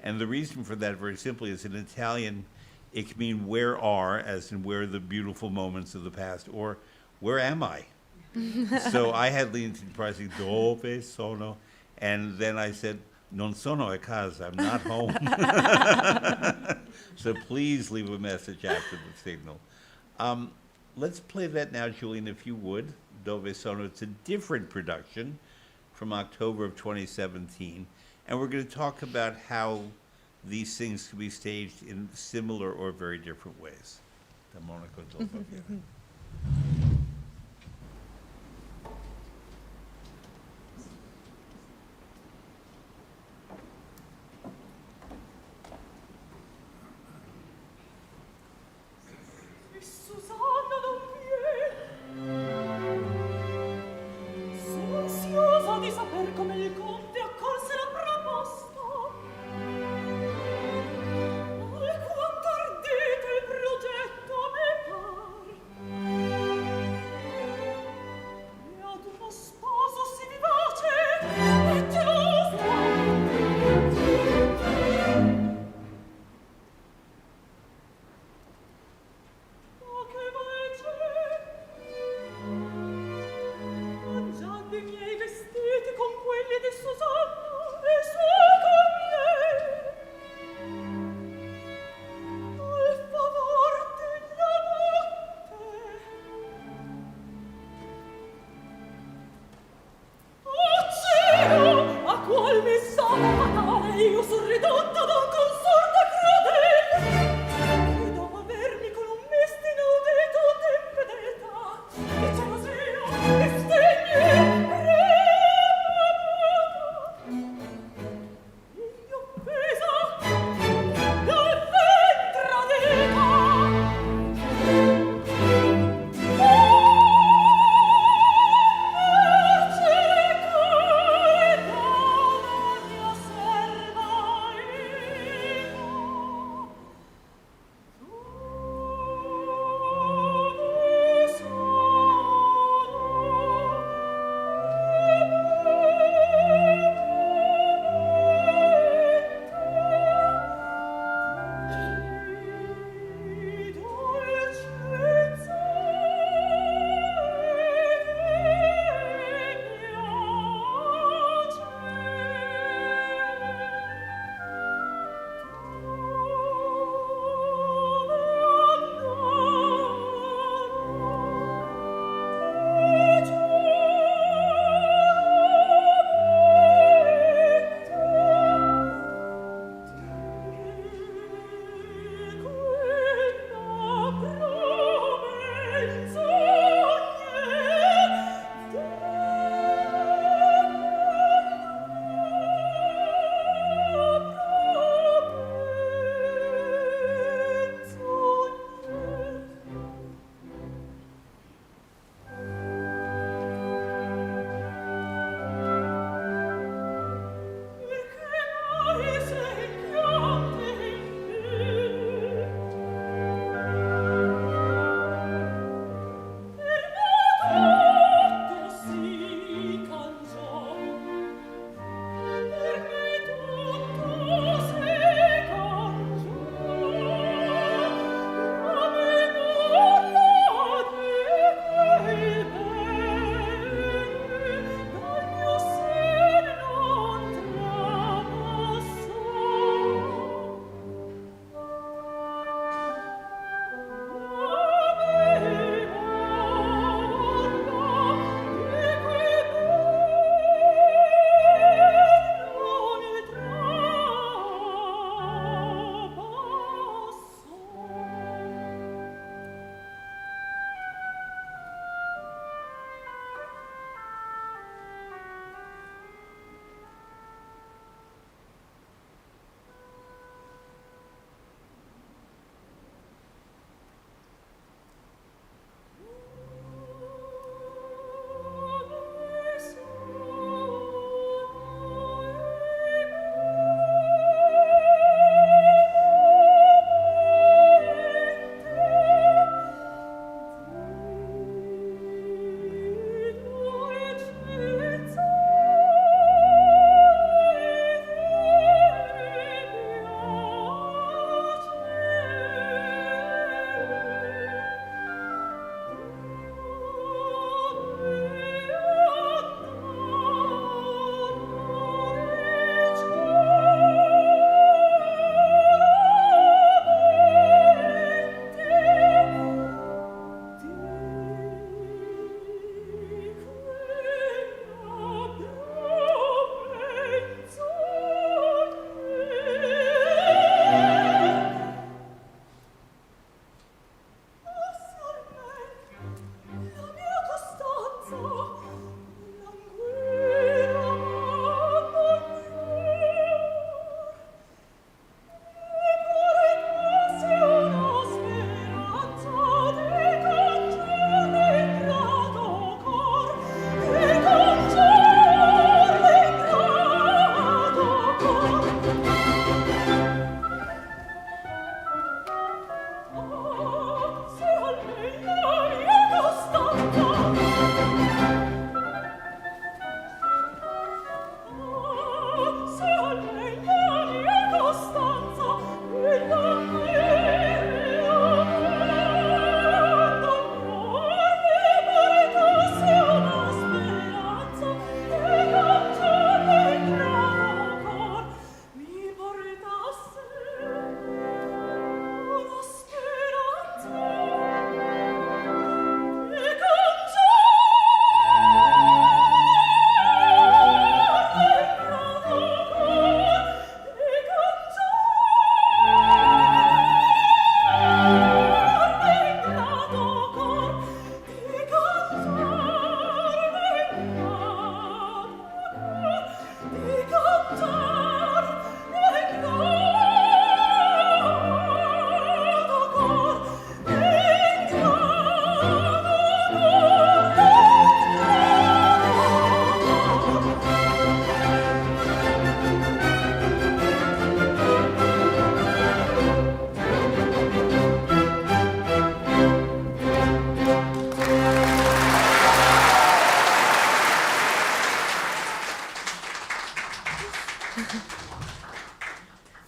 Speaker 1: And the reason for that, very simply, is in Italian, it can mean where are, as in where are the beautiful moments of the past, or where am I? So I had Leontine Price sing Dove Sono, and then I said, non sono a casa, I'm not home. So please leave a message after the signal. Let's play that now, Julian, if you would. Dove Sono. It's a different production from October of 2017. And we're going to talk about how these things can be staged in similar or very different ways. Da Monaco Dove.
Speaker 3: Ansiosa di saper come il conte accolse la proposta. Alquanto ardito il progetto a me par.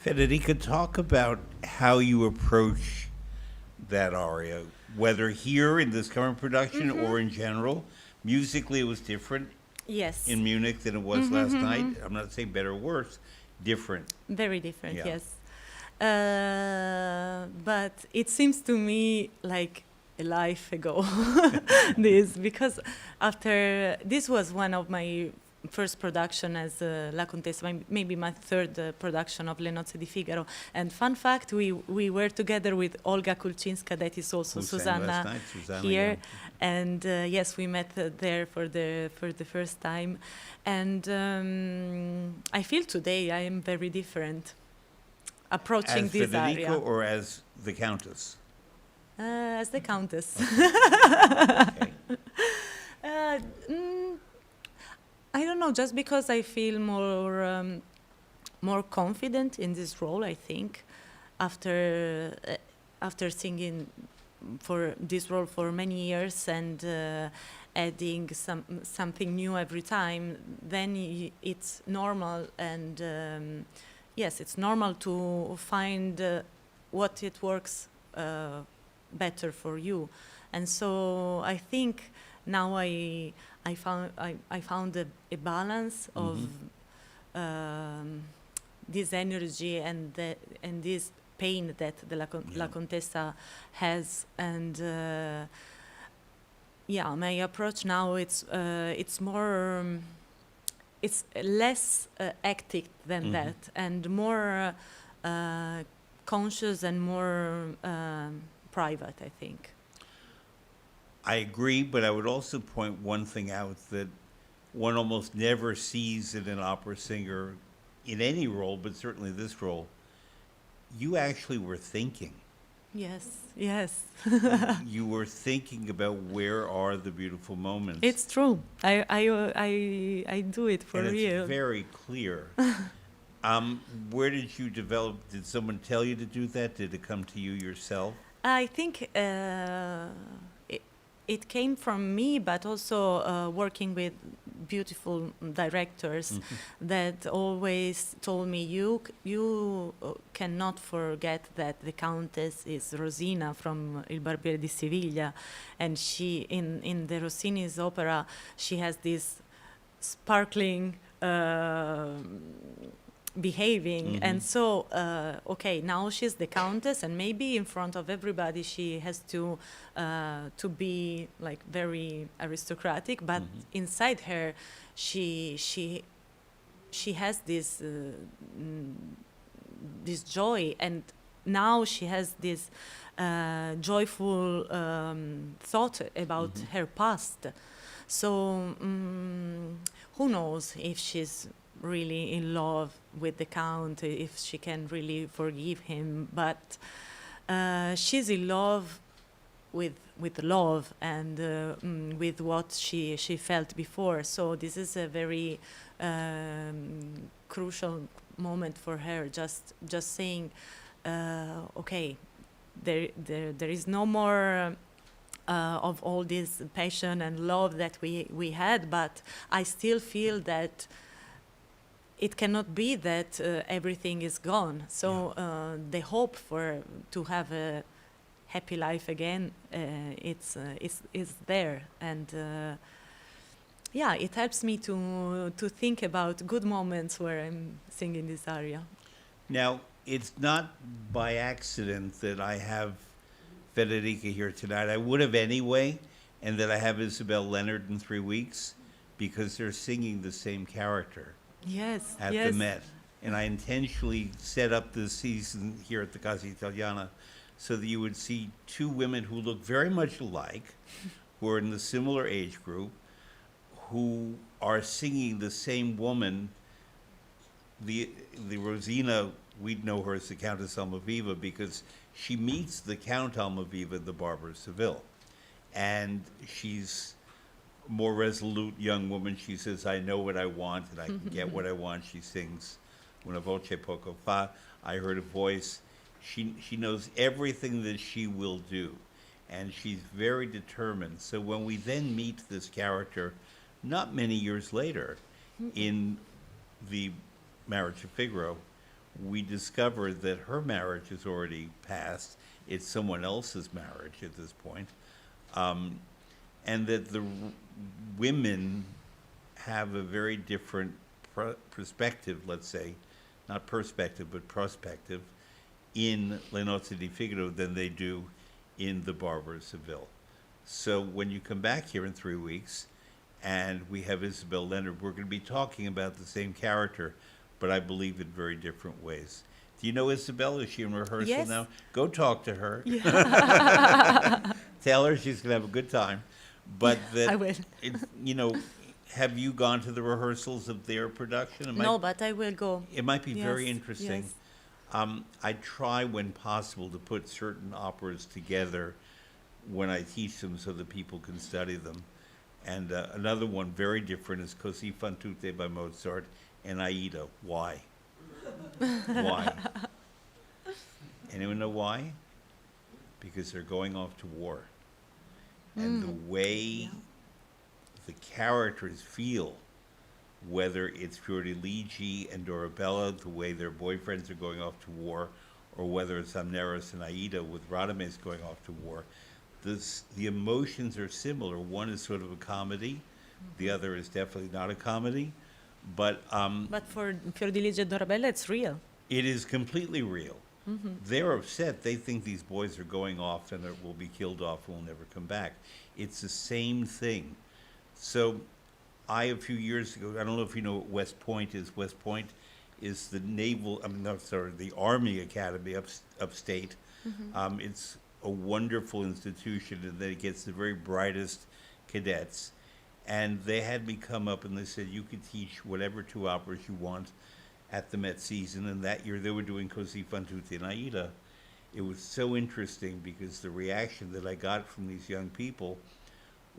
Speaker 1: Federica, talk about how you approach that aria, whether here in this current production or in general. Musically, it was different
Speaker 2: Yes.
Speaker 1: in Munich than it was last night. I'm not saying better or worse, different.
Speaker 2: Very different,
Speaker 1: Yeah.
Speaker 2: yes. But it seems to me like a life ago, this, because after, this was one of my first production as La Contessa, maybe my third production of Le Nozze di Figaro. And fun fact, we were together with Olga Kulczynska, that is also
Speaker 1: Who sang
Speaker 2: Susanna
Speaker 1: last night? Susanna,
Speaker 2: here.
Speaker 1: yeah.
Speaker 2: And yes, we met there for the first time. And I feel today I am very different approaching
Speaker 1: As
Speaker 2: this
Speaker 1: Federica
Speaker 2: aria.
Speaker 1: or as the Countess?
Speaker 2: As the Countess.
Speaker 1: Okay.
Speaker 2: I don't know, just because I feel more confident in this role, I think, after singing for this role for many years and adding something new every time, then it's normal, and yes, it's normal to find what it works better for you. And so I think now I found a balance of this energy and this pain that the La Contessa has, and yeah, my approach now, it's more it's less hectic than that, and more conscious and more private, I think.
Speaker 1: I agree, but I would also point one thing out that one almost never sees in an opera singer in any role, but certainly this role. You actually were thinking.
Speaker 2: Yes, yes.
Speaker 1: You were thinking about where are the beautiful moments.
Speaker 2: It's true. I do it for
Speaker 1: and
Speaker 2: real.
Speaker 1: It's very clear. Where did you develop? Did someone tell you to do that? Did it come to you yourself?
Speaker 2: I think it came from me, but also working with beautiful directors that always told me, you cannot forget that the Countess is Rosina from Il Barbiere di Siviglia, and she in the Rossini's opera, she has this sparkling behaving, and so okay, now she's the Countess, and maybe in front of everybody she has to be like very aristocratic, but inside her she has this this joy, and now she has this joyful thought about her past. So who knows if she's really in love with the Count, if she can really forgive him, but she's in love with love and with what she felt before. So this is a very crucial moment for her, just saying, okay, there is no more of all this passion and love that we had, but I still feel that it cannot be that everything is gone. So the hope to have a happy life again, it's there, and yeah, it helps me to think about good moments where I'm singing this aria.
Speaker 1: Now, it's not by accident that I have Federica here tonight. I would have anyway, and that I have Isabel Leonard in 3 weeks, because they're singing the same character.
Speaker 2: Yes,
Speaker 1: At
Speaker 2: yes.
Speaker 1: the Met. And I intentionally set up this season here at the Casa Italiana so that you would see two women who look very much alike, who are in the similar age group, who are singing the same woman. The Rosina, we'd know her as the Countess Almaviva because she meets the Count Almaviva, the Barber of Seville. And she's more resolute young woman. She says, I know what I want and I can get what I want. She sings Una voce poco fa. I heard a voice. She knows everything that she will do, and she's very determined. So when we then meet this character, not many years later, in the Marriage of Figaro, we discover that her marriage is already passed. It's someone else's marriage at this point. And that the women have a very different perspective, let's say, not perspective, but prospective, in Le Nozze di Figaro than they do in The Barber of Seville. So when you come back here in 3 weeks, and we have Isabel Leonard, we're going to be talking about the same character, but I believe in very different ways. Do you know Isabel? Is she in rehearsal
Speaker 2: Yes.
Speaker 1: now? Go talk to her.
Speaker 2: Yeah.
Speaker 1: Tell her she's going to have a good time. But that,
Speaker 2: I will.
Speaker 1: Have you gone to the rehearsals of their production?
Speaker 2: No, but I will go.
Speaker 1: It might be very
Speaker 2: Yes,
Speaker 1: interesting.
Speaker 2: yes.
Speaker 1: I try, when possible, to put certain operas together when I teach them so that people can study them. And another one very different is Così fan tutte by Mozart and Aida. Why? Why? Anyone know why? Because they're going off to war. And the way the characters feel, whether it's Fiordiligi and Dorabella, the way their boyfriends are going off to war, or whether it's Amneris and Aida with Radames going off to war, the emotions are similar. One is sort of a comedy, the other is definitely not a comedy, but
Speaker 2: But for Fiordiligi and Dorabella, it's real.
Speaker 1: it is completely real. They're upset. They think these boys are going off and will be killed off and will never come back. It's the same thing. So a few years ago, I don't know if you know what West Point is. West Point is the the Army Academy upstate. It's a wonderful institution, and that it gets the very brightest cadets. And they had me come up, and they said, you could teach whatever 2 operas you want at the Met season. And that year they were doing Così fan tutte and Aida. It was so interesting because the reaction that I got from these young people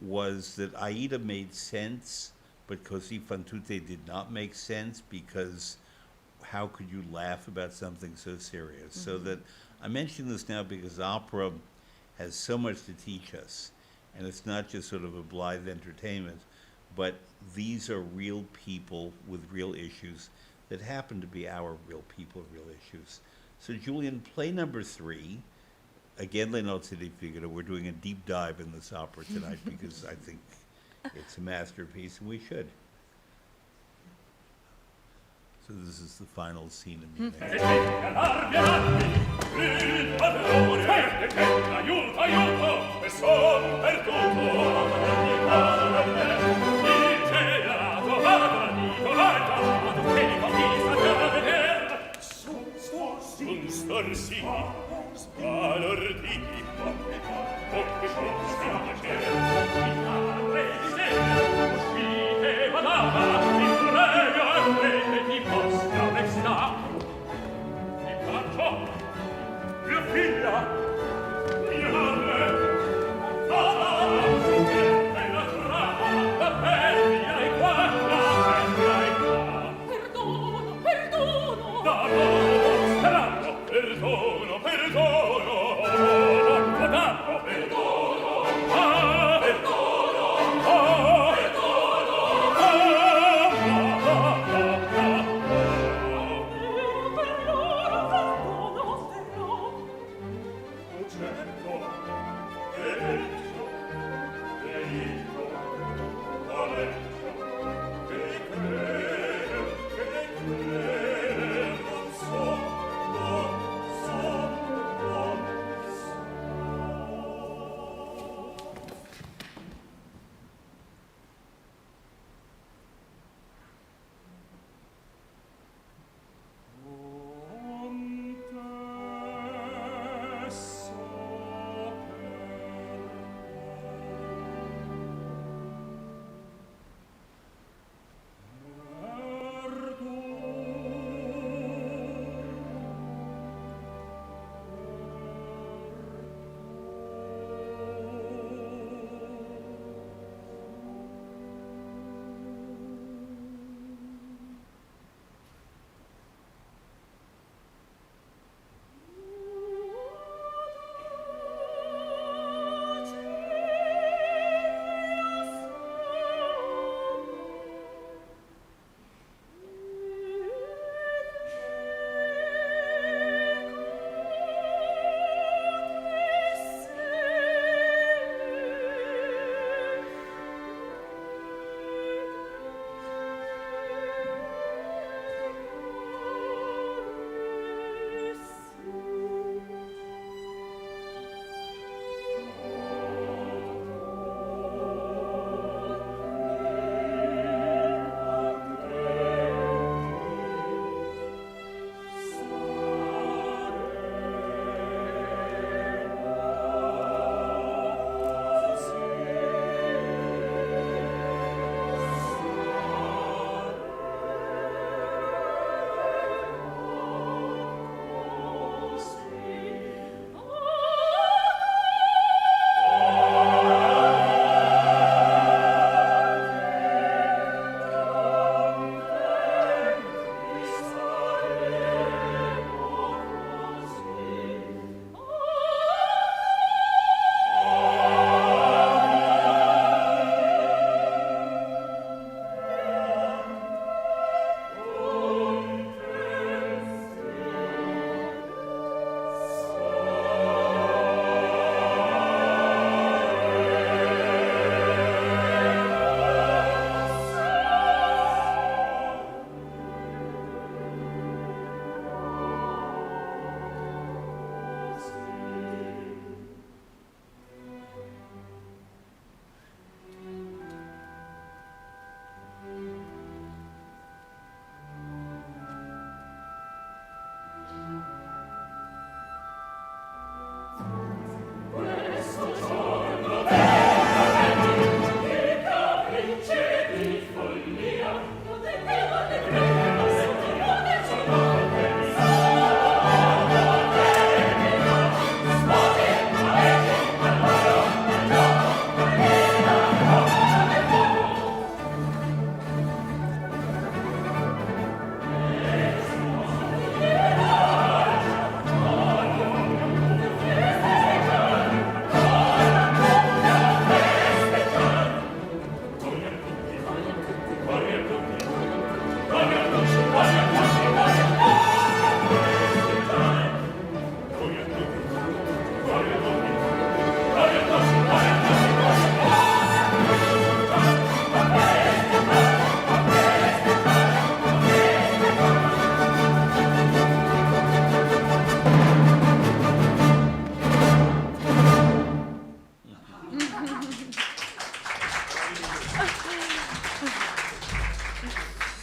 Speaker 1: was that Aida made sense, but Così fan tutte did not make sense, because how could you laugh about something so serious? So that I mention this now because opera has so much to teach us, and it's not just sort of a blithe entertainment, but these are real people with real issues that happen to be our real people, real issues. So Julian, play number 3. Again, Le Nozze di Figaro. We're doing a deep dive in this opera tonight because I think it's a masterpiece, and we should. So this is the final scene of Munich.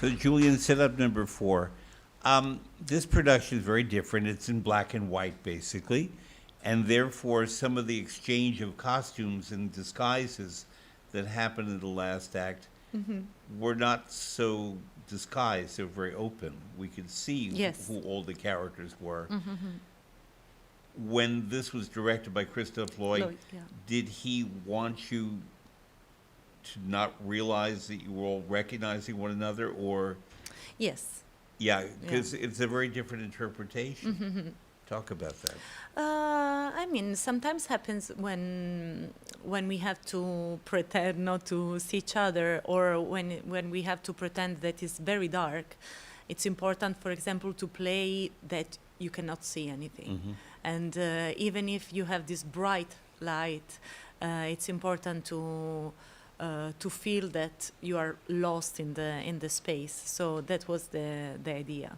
Speaker 1: So Julian, setup number 4. This production is very different. It's in black and white, basically, and therefore some of the exchange of costumes and disguises that happened in the last act were not so disguised. They were very open. We could see
Speaker 2: Yes.
Speaker 1: who all the characters were. When this was directed by Christophe Lloyd,
Speaker 2: Yeah.
Speaker 1: did he want you to not realize that you were all recognizing one another, or
Speaker 2: Yes.
Speaker 1: yeah, because it's a very different interpretation. Talk about that.
Speaker 2: I mean, sometimes happens when we have to pretend not to see each other, or when we have to pretend that it's very dark. It's important, for example, to play that you cannot see anything, and even if you have this bright light, it's important to feel that you are lost in the space. So that was the idea.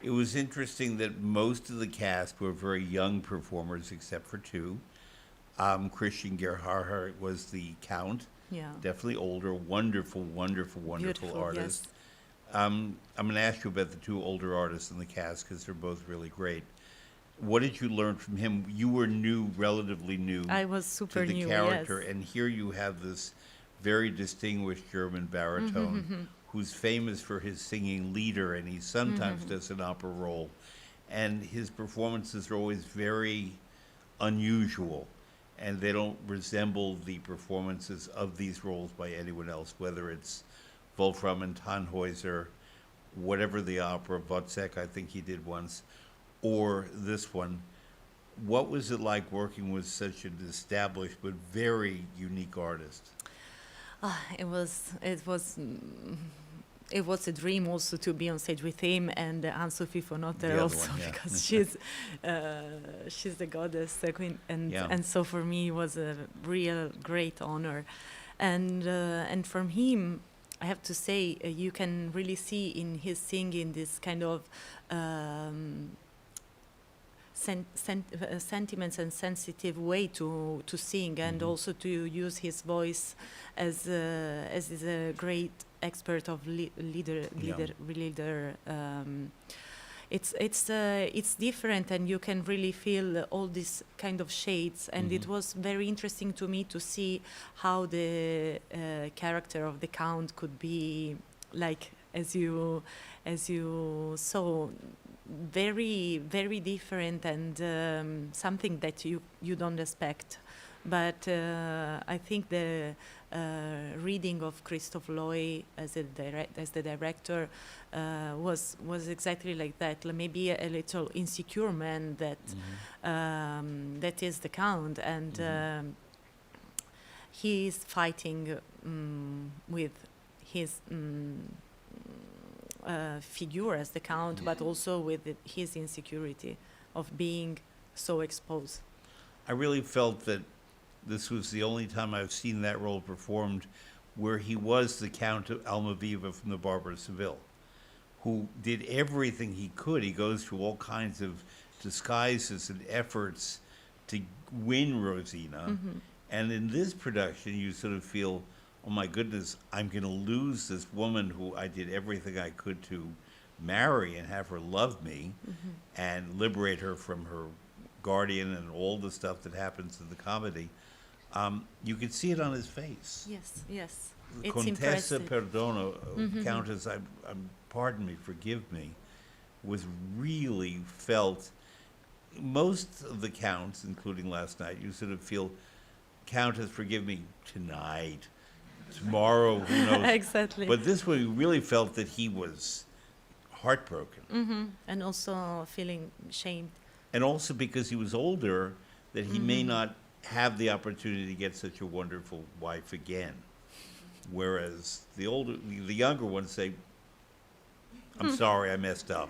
Speaker 1: It was interesting that most of the cast were very young performers, except for 2. Christian Gerhardt was the Count,
Speaker 2: Yeah.
Speaker 1: definitely older, wonderful, wonderful, wonderful
Speaker 2: Beautiful,
Speaker 1: artist.
Speaker 2: yes.
Speaker 1: I'm going to ask you about the 2 older artists in the cast because they're both really great. What did you learn from him? You were new, relatively new
Speaker 2: I was
Speaker 1: to
Speaker 2: super
Speaker 1: the
Speaker 2: new,
Speaker 1: character,
Speaker 2: yes.
Speaker 1: and here you have this very distinguished German baritone who's famous for his singing leader, and he sometimes does an opera role. And his performances are always very unusual, and they don't resemble the performances of these roles by anyone else, whether it's Wolfram and Tannhäuser, whatever the opera, Wozzeck, I think he did once, or this one. What was it like working with such an established but very unique artist?
Speaker 2: It was a dream also to be on stage with him and Anne-Sophie von
Speaker 1: The
Speaker 2: Otter
Speaker 1: other
Speaker 2: also,
Speaker 1: one, yeah.
Speaker 2: because she's the goddess, the queen,
Speaker 1: Yeah.
Speaker 2: and so for me it was a real great honor, and from him I have to say you can really see in his singing this kind of sentiments and sensitive way to sing, and also to use his voice as is a great expert of leader. It's different, and you can really feel all these kind of shades. And it was very interesting to me to see how the character of the Count could be, like as you saw, very very different, and something that you don't expect. But I think the reading of Christophe Lloyd as the director was exactly like that. Maybe a little insecure man that that is the Count, and he is fighting with his figure as the Count, but also with his insecurity of being so exposed.
Speaker 1: I really felt that this was the only time I've seen that role performed where he was the Count of Almaviva from the Barber of Seville, who did everything he could. He goes through all kinds of disguises and efforts to win Rosina. And in this production, you sort of feel, oh my goodness, I'm going to lose this woman who I did everything I could to marry and have her love me and liberate her from her guardian and all the stuff that happens in the comedy. You could see it on his face.
Speaker 2: Yes, it's
Speaker 1: Contessa
Speaker 2: impressive.
Speaker 1: Perdono, Countess, pardon me, forgive me, was really felt. Most of the Counts, including last night, you sort of feel, Countess, forgive me, tonight, tomorrow, who knows.
Speaker 2: Exactly.
Speaker 1: But this one, you really felt that he was heartbroken.
Speaker 2: And also feeling shamed.
Speaker 1: And also because he was older, that he may not have the opportunity to get such a wonderful wife again. Whereas the younger ones say, I'm sorry, I messed up.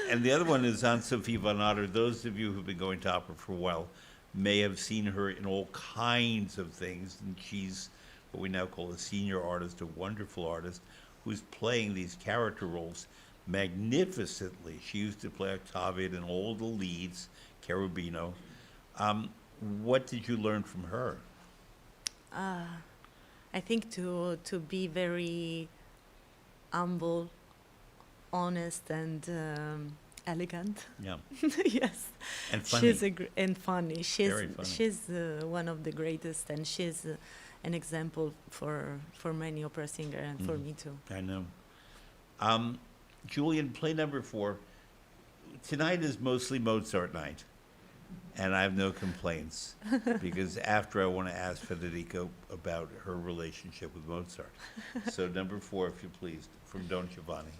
Speaker 1: And the other one is Anne-Sophie von Otter. Those of you who've been going to opera for a while may have seen her in all kinds of things. And she's what we now call a senior artist, a wonderful artist, who's playing these character roles magnificently. She used to play Octavian in all the leads, Cherubino. What did you learn from her?
Speaker 2: I think to be very humble, honest, and elegant.
Speaker 1: Yeah.
Speaker 2: Yes,
Speaker 1: And funny.
Speaker 2: she's and funny.
Speaker 1: Very funny.
Speaker 2: She's one of the greatest, and she's an example for many opera singer and for me too.
Speaker 1: I know. Julian, play number 4. Tonight is mostly Mozart night, and I have no complaints because after I want to ask Federica about her relationship with Mozart. So number 4, if you please, from Don Giovanni.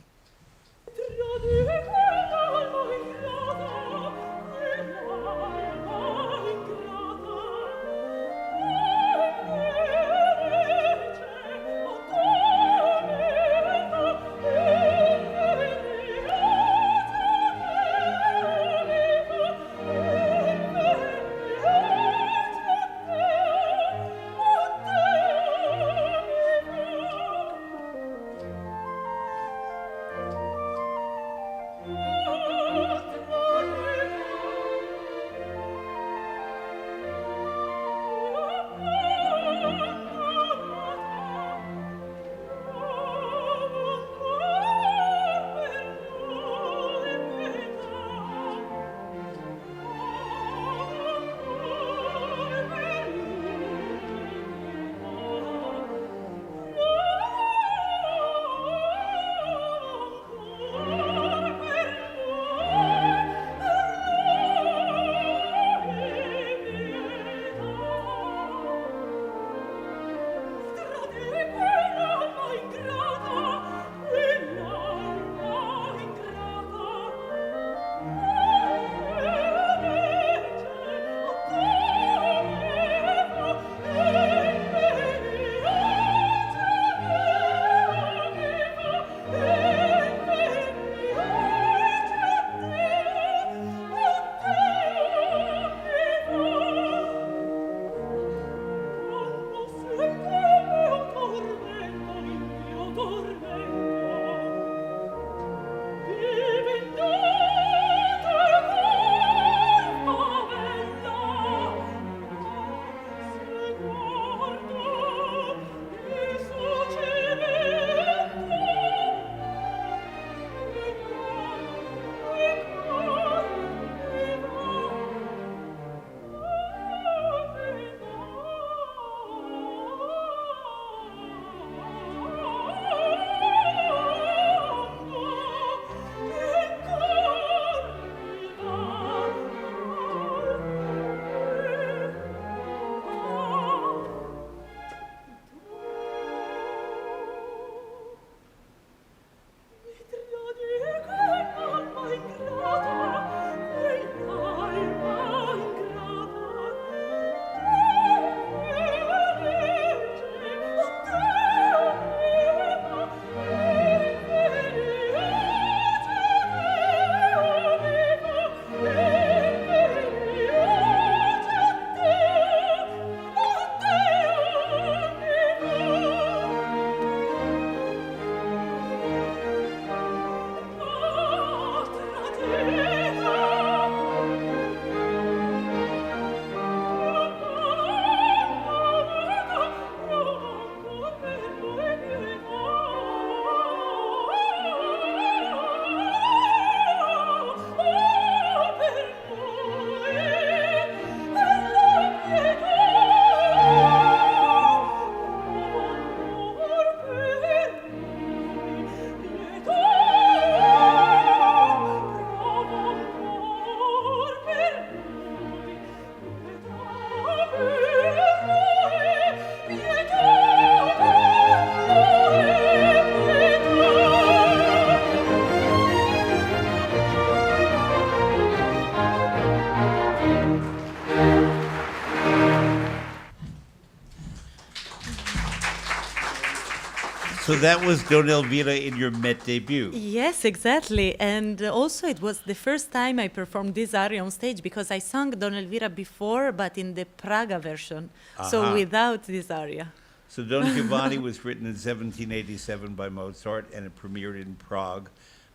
Speaker 1: So that was Don Elvira in your Met debut.
Speaker 2: Yes, exactly. And also, it was the first time I performed this aria on stage because I sung Don Elvira before, but in the Praga version, so without this aria.
Speaker 1: So Don Giovanni was written in 1787 by Mozart, and it premiered in Prague.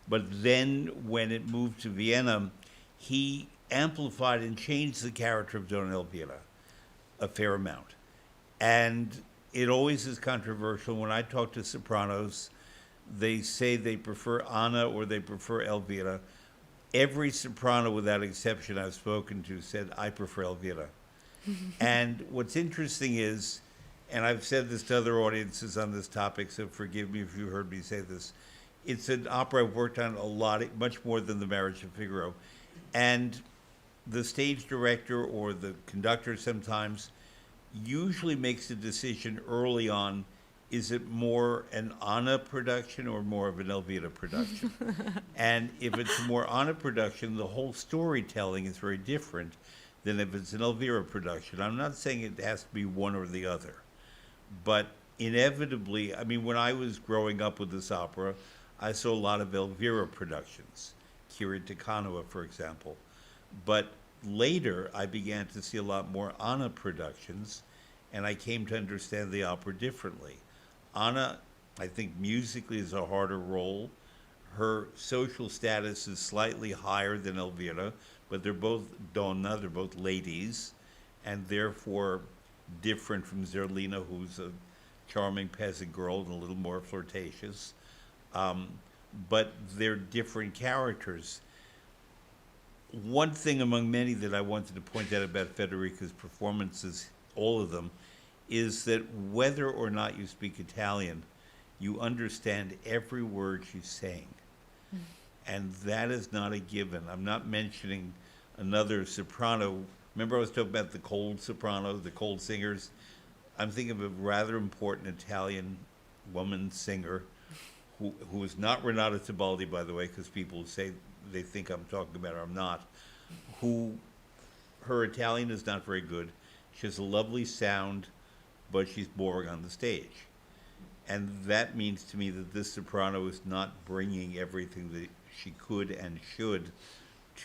Speaker 1: But then, when it moved to Vienna, he amplified and changed the character of Don Elvira a fair amount. And it always is controversial. When I talk to sopranos, they say they prefer Anna or they prefer Elvira. Every soprano, without exception, I've spoken to said, I prefer Elvira. And what's interesting is, and I've said this to other audiences on this topic, so forgive me if you heard me say this, it's an opera I've worked on a lot, much more than The Marriage of Figaro. And the stage director or the conductor sometimes usually makes a decision early on, is it more an Anna production or more of an Elvira production? And if it's a more Anna production, the whole storytelling is very different than if it's an Elvira production. I'm not saying it has to be one or the other, but inevitably, I mean, when I was growing up with this opera, I saw a lot of Elvira productions, Kiri te Kanawa, for example. But later, I began to see a lot more Anna productions, and I came to understand the opera differently. Anna, I think musically is a harder role. Her social status is slightly higher than Elvira, but they're both donna, they're both ladies, and therefore different from Zerlina, who's a charming peasant girl and a little more flirtatious. But they're different characters. One thing among many that I wanted to point out about Federica's performances, all of them, is that whether or not you speak Italian, you understand every word she's saying. And that is not a given. I'm not mentioning another soprano. Remember I was talking about the cold sopranos, the cold singers? I'm thinking of a rather important Italian woman singer who is not Renata Tebaldi, by the way, because people say they think I'm talking about her, I'm not, who, her Italian is not very good. She has a lovely sound, but she's boring on the stage. And that means to me that this soprano is not bringing everything that she could and should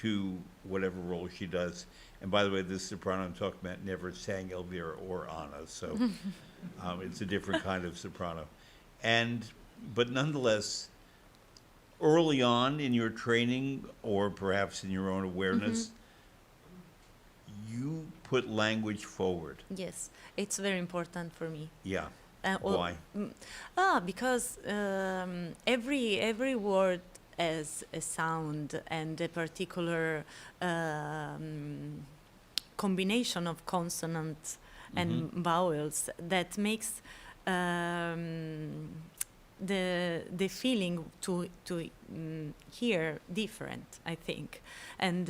Speaker 1: to whatever role she does. And by the way, this soprano I'm talking about never sang Elvira or Anna, so it's a different kind of soprano. But nonetheless, early on in your training, or perhaps in your own awareness, you put language forward.
Speaker 2: Yes, it's very important for me.
Speaker 1: Yeah.
Speaker 2: Why? Because every word has a sound and a particular combination of consonants and vowels that makes the feeling to hear different, I think. And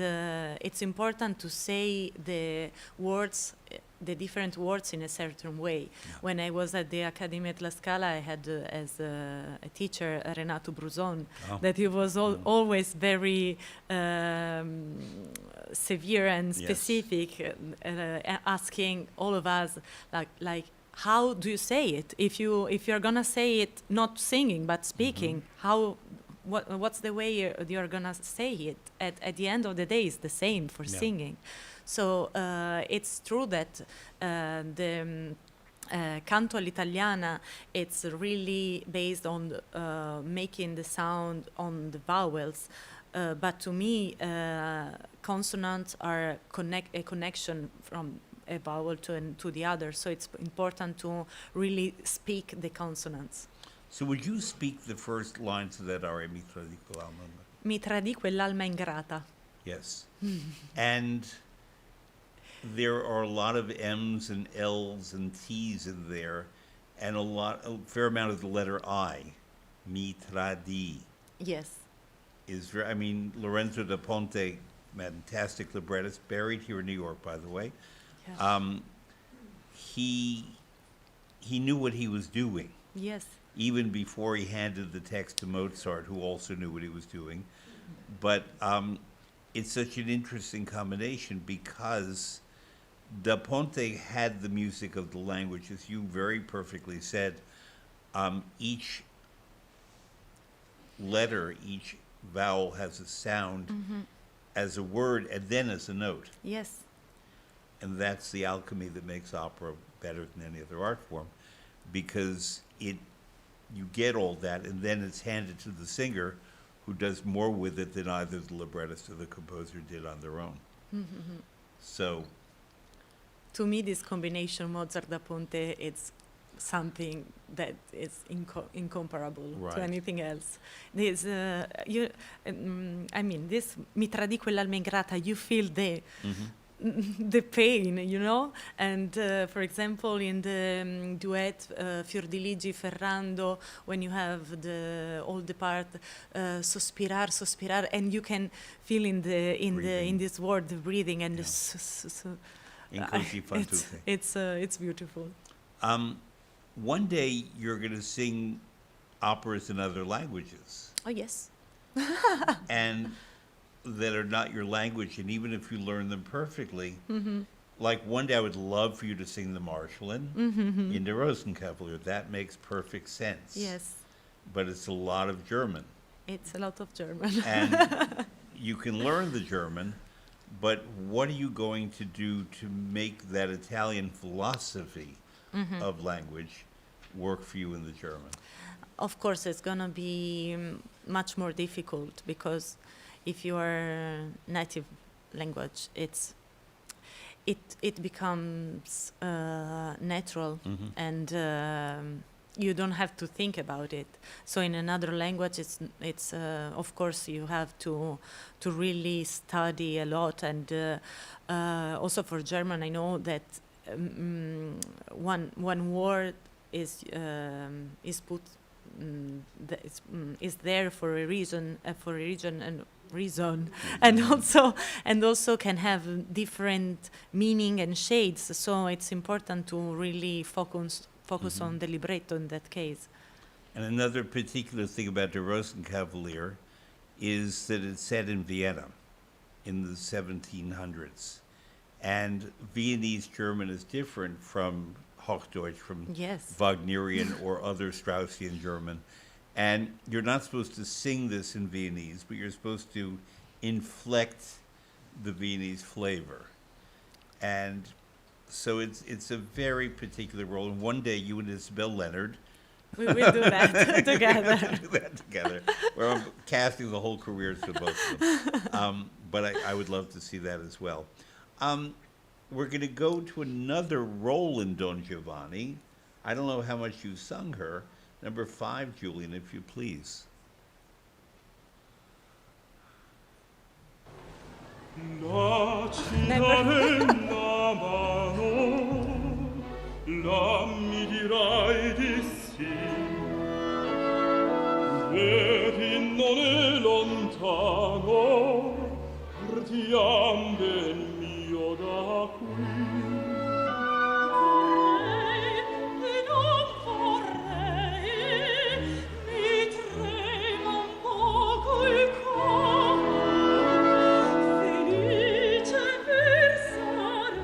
Speaker 2: it's important to say the words, the different words in a certain way. Yeah. When I was at the Academy at La Scala, I had as a teacher Renato Bruson, that he was always very severe and specific, asking all of us like how do you say it? If you're gonna say it not singing but speaking, what's the way you're gonna say it? At the end of the day, it's the same for singing. So it's true that the Canto all'Italiana, it's really based on making the sound on the vowels. But to me, consonants are a connection from a vowel to the other. So it's important to really speak the consonants.
Speaker 1: So would you speak the first lines of that aria, Mi tradico l'alma?
Speaker 2: Mi tradico quell'alma ingrata.
Speaker 1: Yes. And there are a lot of M's and L's and T's in there, and a fair amount of the letter I. Mi tradi.
Speaker 2: Yes.
Speaker 1: I mean, Lorenzo da Ponte, fantastic librettist, buried here in New York, by the way. Yeah. He knew what he was doing.
Speaker 2: Yes.
Speaker 1: Even before he handed the text to Mozart, who also knew what he was doing. But it's such an interesting combination because Da Ponte had the music of the language, as you very perfectly said. Each letter, each vowel has a sound as a word and then as a note.
Speaker 2: Yes.
Speaker 1: And that's the alchemy that makes opera better than any other art form, because you get all that, and then it's handed to the singer, who does more with it than either the librettist or the composer did on their own. So,
Speaker 2: to me, this combination Mozart da Ponte, it's something that is incomparable
Speaker 1: Right.
Speaker 2: to anything else. This, I mean, this mi tradì quell'alma ingrata, you feel the pain, you know? And for example, in the duet Fior di Ligi Ferrando, when you have all the part sospirar, sospirar, and you can feel in this word the breathing and
Speaker 1: In così fan tutte.
Speaker 2: it's beautiful.
Speaker 1: One day you're going to sing operas in other languages.
Speaker 2: Oh yes.
Speaker 1: And that are not your language, and even if you learn them perfectly, like one day I would love for you to sing the Marschallin in the Rosenkavalier. That makes perfect sense.
Speaker 2: Yes,
Speaker 1: But it's a lot of German.
Speaker 2: it's a lot of German.
Speaker 1: And you can learn the German, but what are you going to do to make that Italian philosophy of language work for you in the German?
Speaker 2: Of course, it's gonna be much more difficult because if your native language, it becomes natural, and you don't have to think about it. So in another language, it's of course you have to really study a lot, and also for German, I know that one word is put. Is there for a reason, and also can have different meaning and shades. So it's important to really focus on the libretto in that case.
Speaker 1: And another particular thing about the Rosenkavalier is that it's set in Vienna in the 1700s. And Viennese German is different from Hochdeutsch, from
Speaker 2: Yes.
Speaker 1: Wagnerian or other Straussian German. And you're not supposed to sing this in Viennese, but you're supposed to inflect the Viennese flavor. And so it's a very particular role. And one day you and Isabel Leonard
Speaker 2: We will do that together.
Speaker 1: do that together. Where I'm casting the whole careers for both of them. But I would love to see that as well. We're going to go to another role in Don Giovanni. I don't know how much you sung her. Number 5, Julian, if you please.
Speaker 3: La mi dirai di sì, vedi non è lontano, partiam ben mio da qui. Vorrei e non vorrei, mi trema un poco il cuore, felice versare.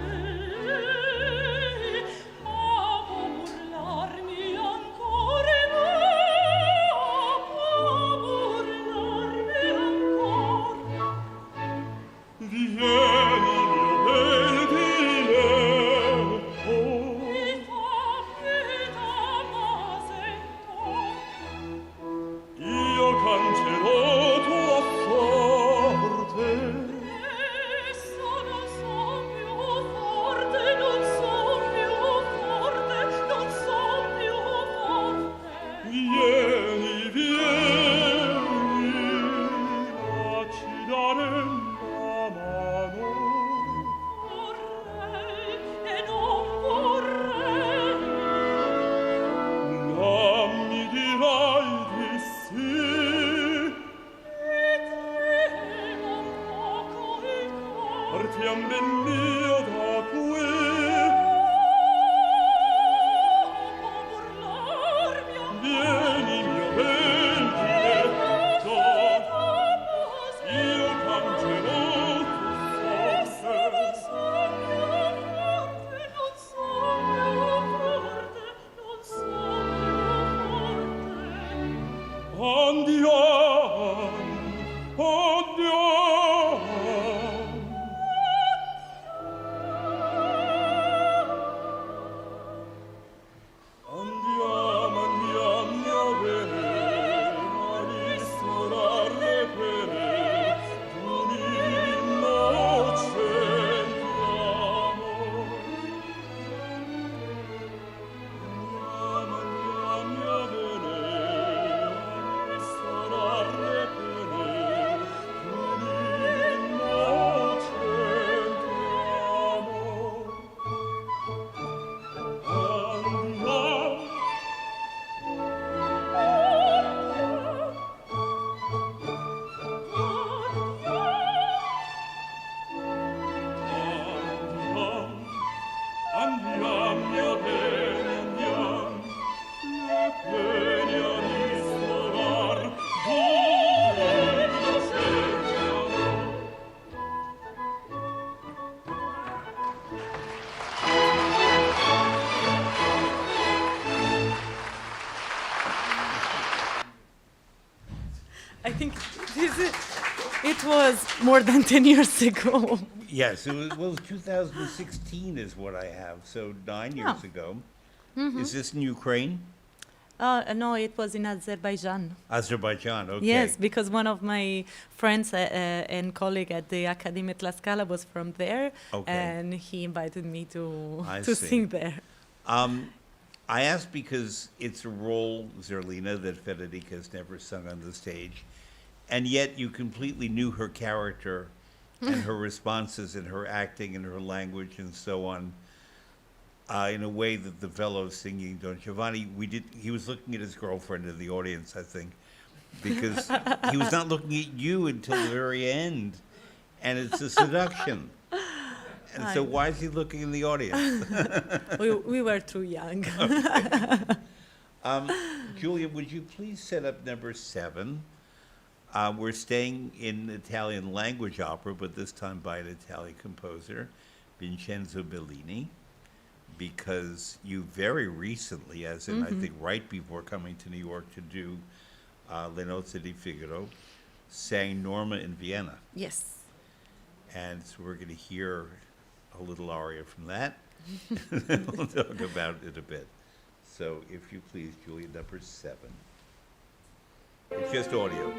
Speaker 2: It was more than 10 years ago.
Speaker 1: Yes, it was, well, 2016 is what I have, so 9 years
Speaker 2: Oh.
Speaker 1: ago. Is this in Ukraine?
Speaker 2: No, it was in Azerbaijan.
Speaker 1: Azerbaijan, okay.
Speaker 2: Yes, because one of my friends and colleague at the Academy at La Scala was from there,
Speaker 1: Okay.
Speaker 2: and he invited me
Speaker 1: I
Speaker 2: to
Speaker 1: see.
Speaker 2: sing there.
Speaker 1: I asked because it's a role, Zerlina, that Federica has never sung on the stage, and yet you completely knew her character and her responses and her acting and her language and so on, in a way that the fellow singing Don Giovanni, he was looking at his girlfriend in the audience, I think, because he was not looking at you until the very end, and it's a seduction. And so why is he looking in the audience?
Speaker 2: We were too young.
Speaker 1: Julia, would you please set up number 7? We're staying in Italian language opera, but this time by an Italian composer, Vincenzo Bellini, because you very recently, as in I think right before coming to New York to do Le Nozze di Figaro, sang Norma in Vienna.
Speaker 2: Yes.
Speaker 1: And so we're going to hear a little aria from that. And then we'll talk about it a bit. So if you please, Julia, number 7. It's just audio.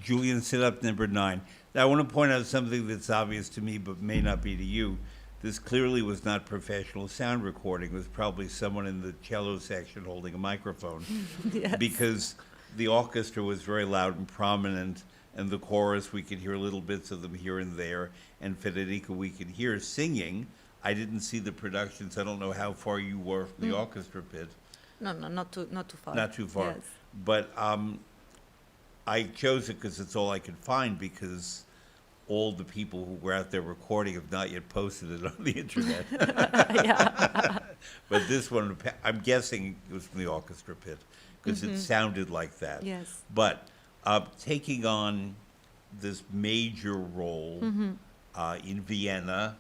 Speaker 1: Julian, sit up, number 9. Now, I want to point out something that's obvious to me, but may not be to you. This clearly was not professional sound recording. It was probably someone in the cello section holding a microphone.
Speaker 2: Yes.
Speaker 1: Because the orchestra was very loud and prominent, and the chorus, we could hear little bits of them here and there, and Federica, we could hear singing. I didn't see the productions. I don't know how far you were from the orchestra pit.
Speaker 2: No, not too far.
Speaker 1: Not too far.
Speaker 2: Yes.
Speaker 1: But I chose it because it's all I could find, because all the people who were out there recording have not yet posted it on the internet.
Speaker 2: Yeah.
Speaker 1: But this one, I'm guessing it was from the orchestra pit, because it sounded like that.
Speaker 2: Yes.
Speaker 1: But taking on this major role in Vienna,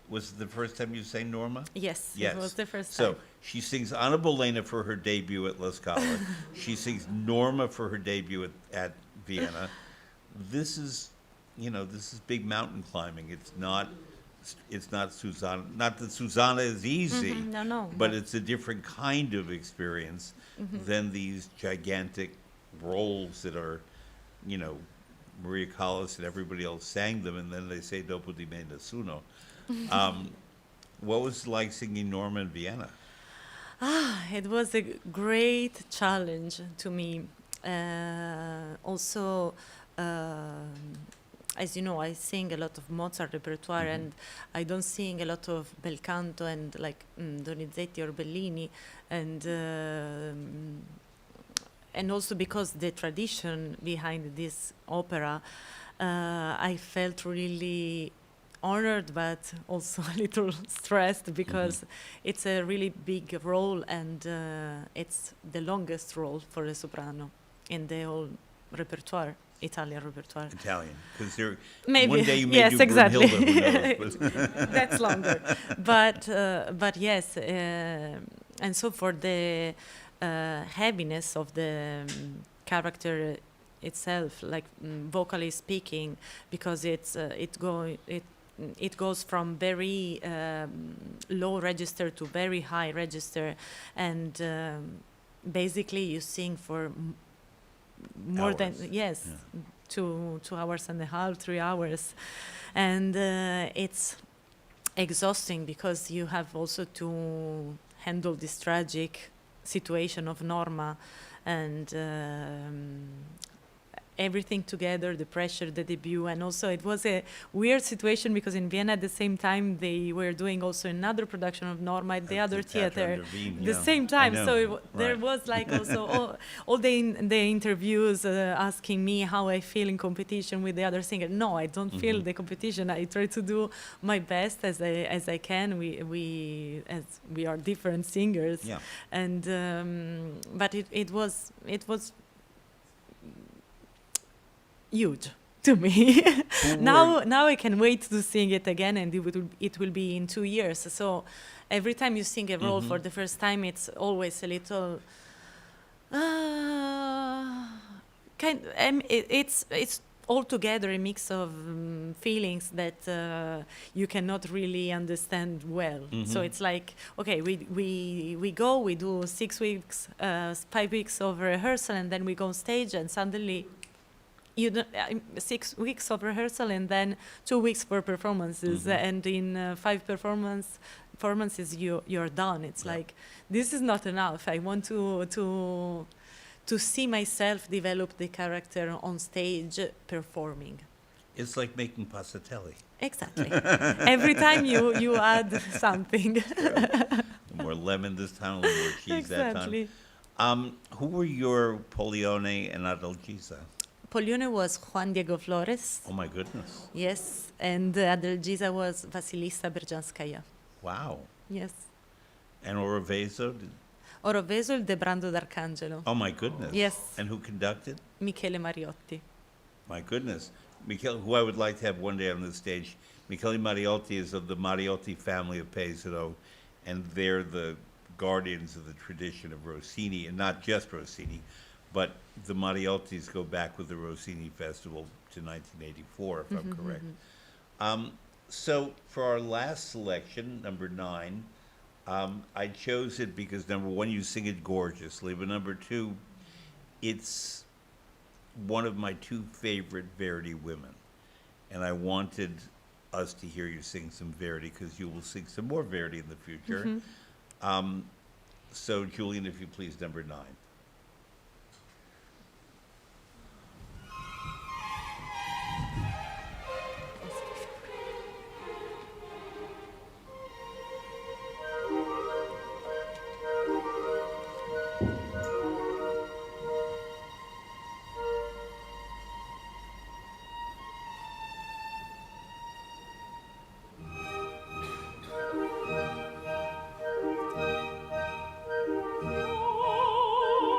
Speaker 1: was it the first time you sang Norma?
Speaker 2: Yes,
Speaker 1: Yes.
Speaker 2: it was the first
Speaker 1: So
Speaker 2: time.
Speaker 1: she sings Anna Bolena for her debut at La Scala. She sings Norma for her debut at Vienna. This is, this is big mountain climbing. It's not Susanna. Not that Susanna is easy.
Speaker 2: No.
Speaker 1: But it's a different kind of experience than these gigantic roles that are, Maria Callas and everybody else sang them, and then they say Dopo di me nessuno. What was it like singing Norma in Vienna?
Speaker 2: It was a great challenge to me. Also, as you know, I sing a lot of Mozart repertoire, and I don't sing a lot of bel canto and like Donizetti or Bellini, and also because the tradition behind this opera, I felt really honored, but also a little stressed, because it's a really big role, and it's the longest role for a soprano in the whole repertoire, Italian repertoire.
Speaker 1: Italian, because there.
Speaker 2: Maybe,
Speaker 1: One day you may
Speaker 2: yes,
Speaker 1: do
Speaker 2: exactly.
Speaker 1: Brunhilde, who knows?
Speaker 2: That's longer, but yes, and so for the heaviness of the character itself, like vocally speaking, because it goes from very low register to very high register, and basically you sing for more than
Speaker 1: Hours.
Speaker 2: 2 2.5 hours, 3 hours, and it's exhausting, because you have also to handle this tragic situation of Norma, and everything together, the pressure, the debut, and also it was a weird situation, because in Vienna at the same time they were doing also another production of Norma at the
Speaker 1: At
Speaker 2: other
Speaker 1: the Teatro
Speaker 2: theater,
Speaker 1: under Wien,
Speaker 2: the
Speaker 1: yeah.
Speaker 2: same
Speaker 1: I
Speaker 2: time.
Speaker 1: know,
Speaker 2: So there
Speaker 1: right.
Speaker 2: was like also all the interviews asking me how I feel in competition with the other singer. No, I don't feel the competition. I try to do my best as I can. As we are different singers,
Speaker 1: Yeah.
Speaker 2: and but it was huge to me. Now I can wait to sing it again, and it will be in 2 years. So every time you sing a role for the first time, it's always a little it's altogether a mix of feelings that you cannot really understand well. So it's like, okay, we do 6 weeks, 5 weeks of rehearsal, and then we go on stage, and suddenly 6 weeks of rehearsal, and then 2 weeks for performances, and in 5 performances you're done. It's like, this is not enough. I want to see myself develop the character on stage performing.
Speaker 1: It's like making passatelli.
Speaker 2: Exactly. Every time you add something.
Speaker 1: More lemon this time, a little more cheese
Speaker 2: Exactly.
Speaker 1: that time. Who were your Polione and Adalgisa?
Speaker 2: Polione was Juan Diego Flores,
Speaker 1: Oh my goodness.
Speaker 2: yes, and Adalgisa was Vasilisa Berjanskaya,
Speaker 1: Wow.
Speaker 2: yes.
Speaker 1: And Oroveso?
Speaker 2: Oroveso, il Debrando d'Arcangelo.
Speaker 1: Oh my goodness.
Speaker 2: Yes.
Speaker 1: And who conducted?
Speaker 2: Michele Mariotti.
Speaker 1: My goodness. Michele, who I would like to have one day on the stage. Michele Mariotti is of the Mariotti family of Pesaro, and they're the guardians of the tradition of Rossini, and not just Rossini, but the Mariottis go back with the Rossini Festival to 1984, if I'm correct. So for our last selection, number 9, I chose it because number 1, you sing it gorgeously, but number 2, it's one of my two favorite Verdi women, and I wanted us to hear you sing some Verdi because you will sing some more Verdi in the future. So, Julian, if you please, number 9.
Speaker 3: Oh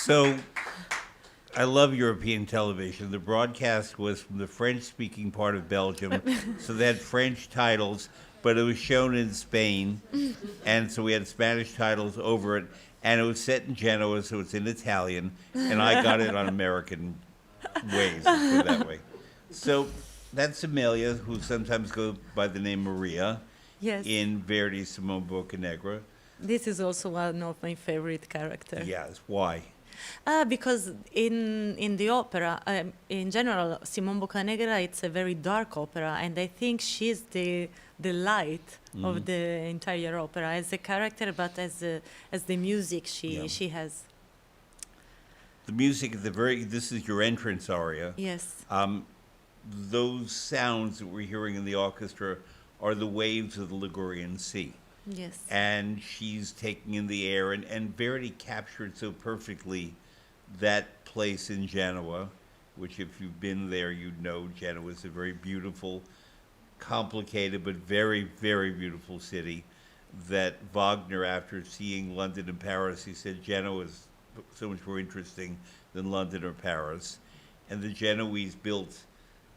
Speaker 1: So, I love European television. The broadcast was from the French-speaking part of Belgium, so they had French titles, but it was shown in Spain, and so we had Spanish titles over it, and it was set in Genoa, so it's in Italian, and I got it on American ways, let's put it that way. So, that's Amelia, who sometimes goes by the name Maria,
Speaker 2: Yes.
Speaker 1: in Verdi's Simone Boccanegra.
Speaker 2: This is also one of my favorite characters.
Speaker 1: Yes, why?
Speaker 2: Because in the opera, in general, Simone Boccanegra, it's a very dark opera, and I think she's the light of the entire opera as a character, but as the music she has.
Speaker 1: The music at the very, this is your entrance aria.
Speaker 2: Yes.
Speaker 1: Those sounds that we're hearing in the orchestra are the waves of the Ligurian Sea.
Speaker 2: Yes.
Speaker 1: And she's taking in the air, and Verdi captured so perfectly that place in Genoa, which if you've been there, you know Genoa is a very beautiful, complicated, but very, very beautiful city that Wagner, after seeing London and Paris, he said Genoa is so much more interesting than London or Paris. And the Genoese built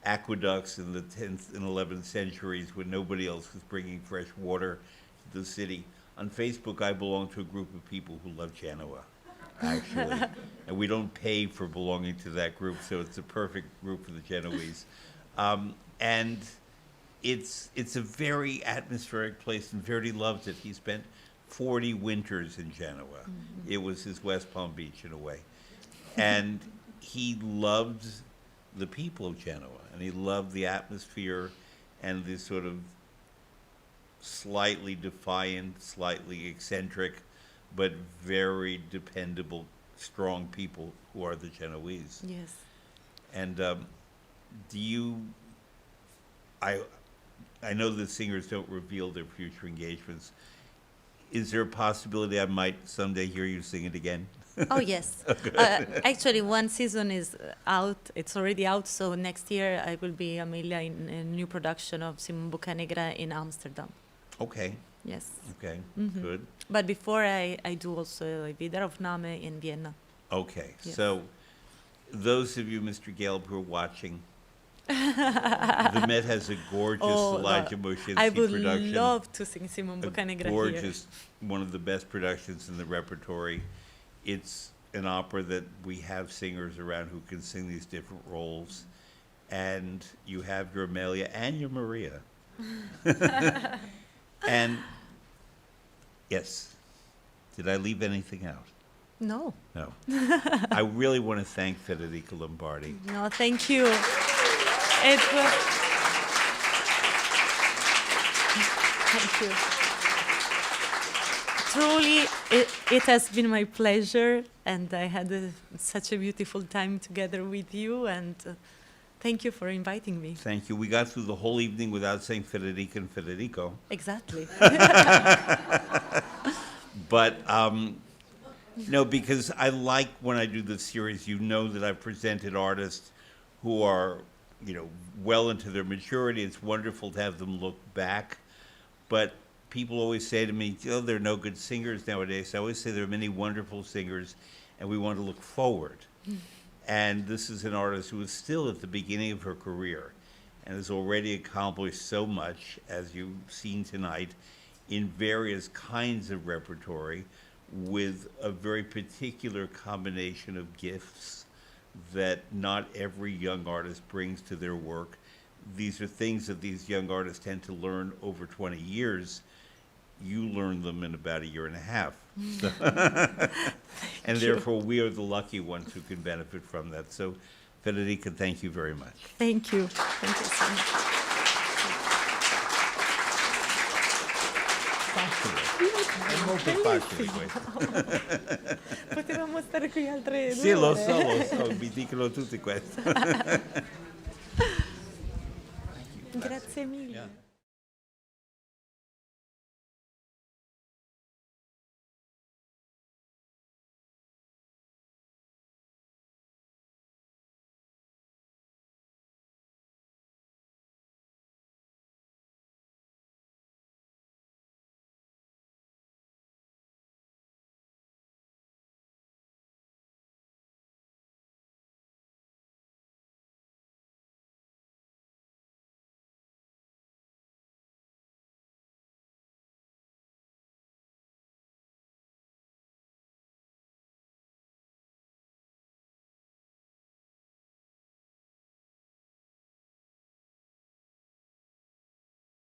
Speaker 1: aqueducts in the 10th and 11th centuries when nobody else was bringing fresh water to the city. On Facebook, I belong to a group of people who love Genoa, actually. And we don't pay for belonging to that group, so it's a perfect group for the Genoese. And it's a very atmospheric place, and Verdi loved it. He spent 40 winters in Genoa. It was his West Palm Beach in a way. And he loved the people of Genoa, and he loved the atmosphere and the sort of slightly defiant, slightly eccentric, but very dependable, strong people who are the Genoese.
Speaker 2: Yes.
Speaker 1: And do you, I know that singers don't reveal their future engagements. Is there a possibility I might someday hear you sing it again?
Speaker 2: Oh, yes. Actually, one season is out. It's already out. So next year I will be Amelia in a new production of Simone Boccanegra in Amsterdam.
Speaker 1: Okay,
Speaker 2: Yes.
Speaker 1: okay, good.
Speaker 2: But before I do also a Wiederaufnahme in Vienna.
Speaker 1: Okay,
Speaker 2: Yes.
Speaker 1: so those of you, Mr. Gelb, who are watching, the Met has a gorgeous Elijah Moshinsky
Speaker 2: I would
Speaker 1: production.
Speaker 2: love to sing Simone Boccanegra here.
Speaker 1: Gorgeous, one of the best productions in the repertory. It's an opera that we have singers around who can sing these different roles. And you have your Amelia and your Maria. And, yes, did I leave anything out?
Speaker 2: No.
Speaker 1: No. I really want to thank Federica Lombardi.
Speaker 2: No, thank you. It was... Thank you. Truly, it has been my pleasure, and I had such a beautiful time together with you, and thank you for inviting me.
Speaker 1: Thank you. We got through the whole evening without saying Federica and Federico.
Speaker 2: Exactly.
Speaker 1: But, no, because I like when I do this series, you know that I've presented artists who are, you know, well into their maturity. It's wonderful to have them look back. But people always say to me, oh, there are no good singers nowadays. I always say there are many wonderful singers, and we want to look forward. And this is an artist who is still at the beginning of her career and has already accomplished so much, as you've seen tonight, in various kinds of repertory with a very particular combination of gifts that not every young artist brings to their work. These are things that these young artists tend to learn over 20 years. You learn them in about a year and a half. And therefore, we are the lucky ones who can benefit from that. So, Federica, thank you very much.
Speaker 2: Thank you. Thank you so much.
Speaker 1: È molto facile questo.
Speaker 2: Potevamo stare qui altre 2
Speaker 1: Sì, lo
Speaker 2: ore.
Speaker 1: so, mi dicono tutti questo.
Speaker 2: Grazie mille.
Speaker 1: Yeah.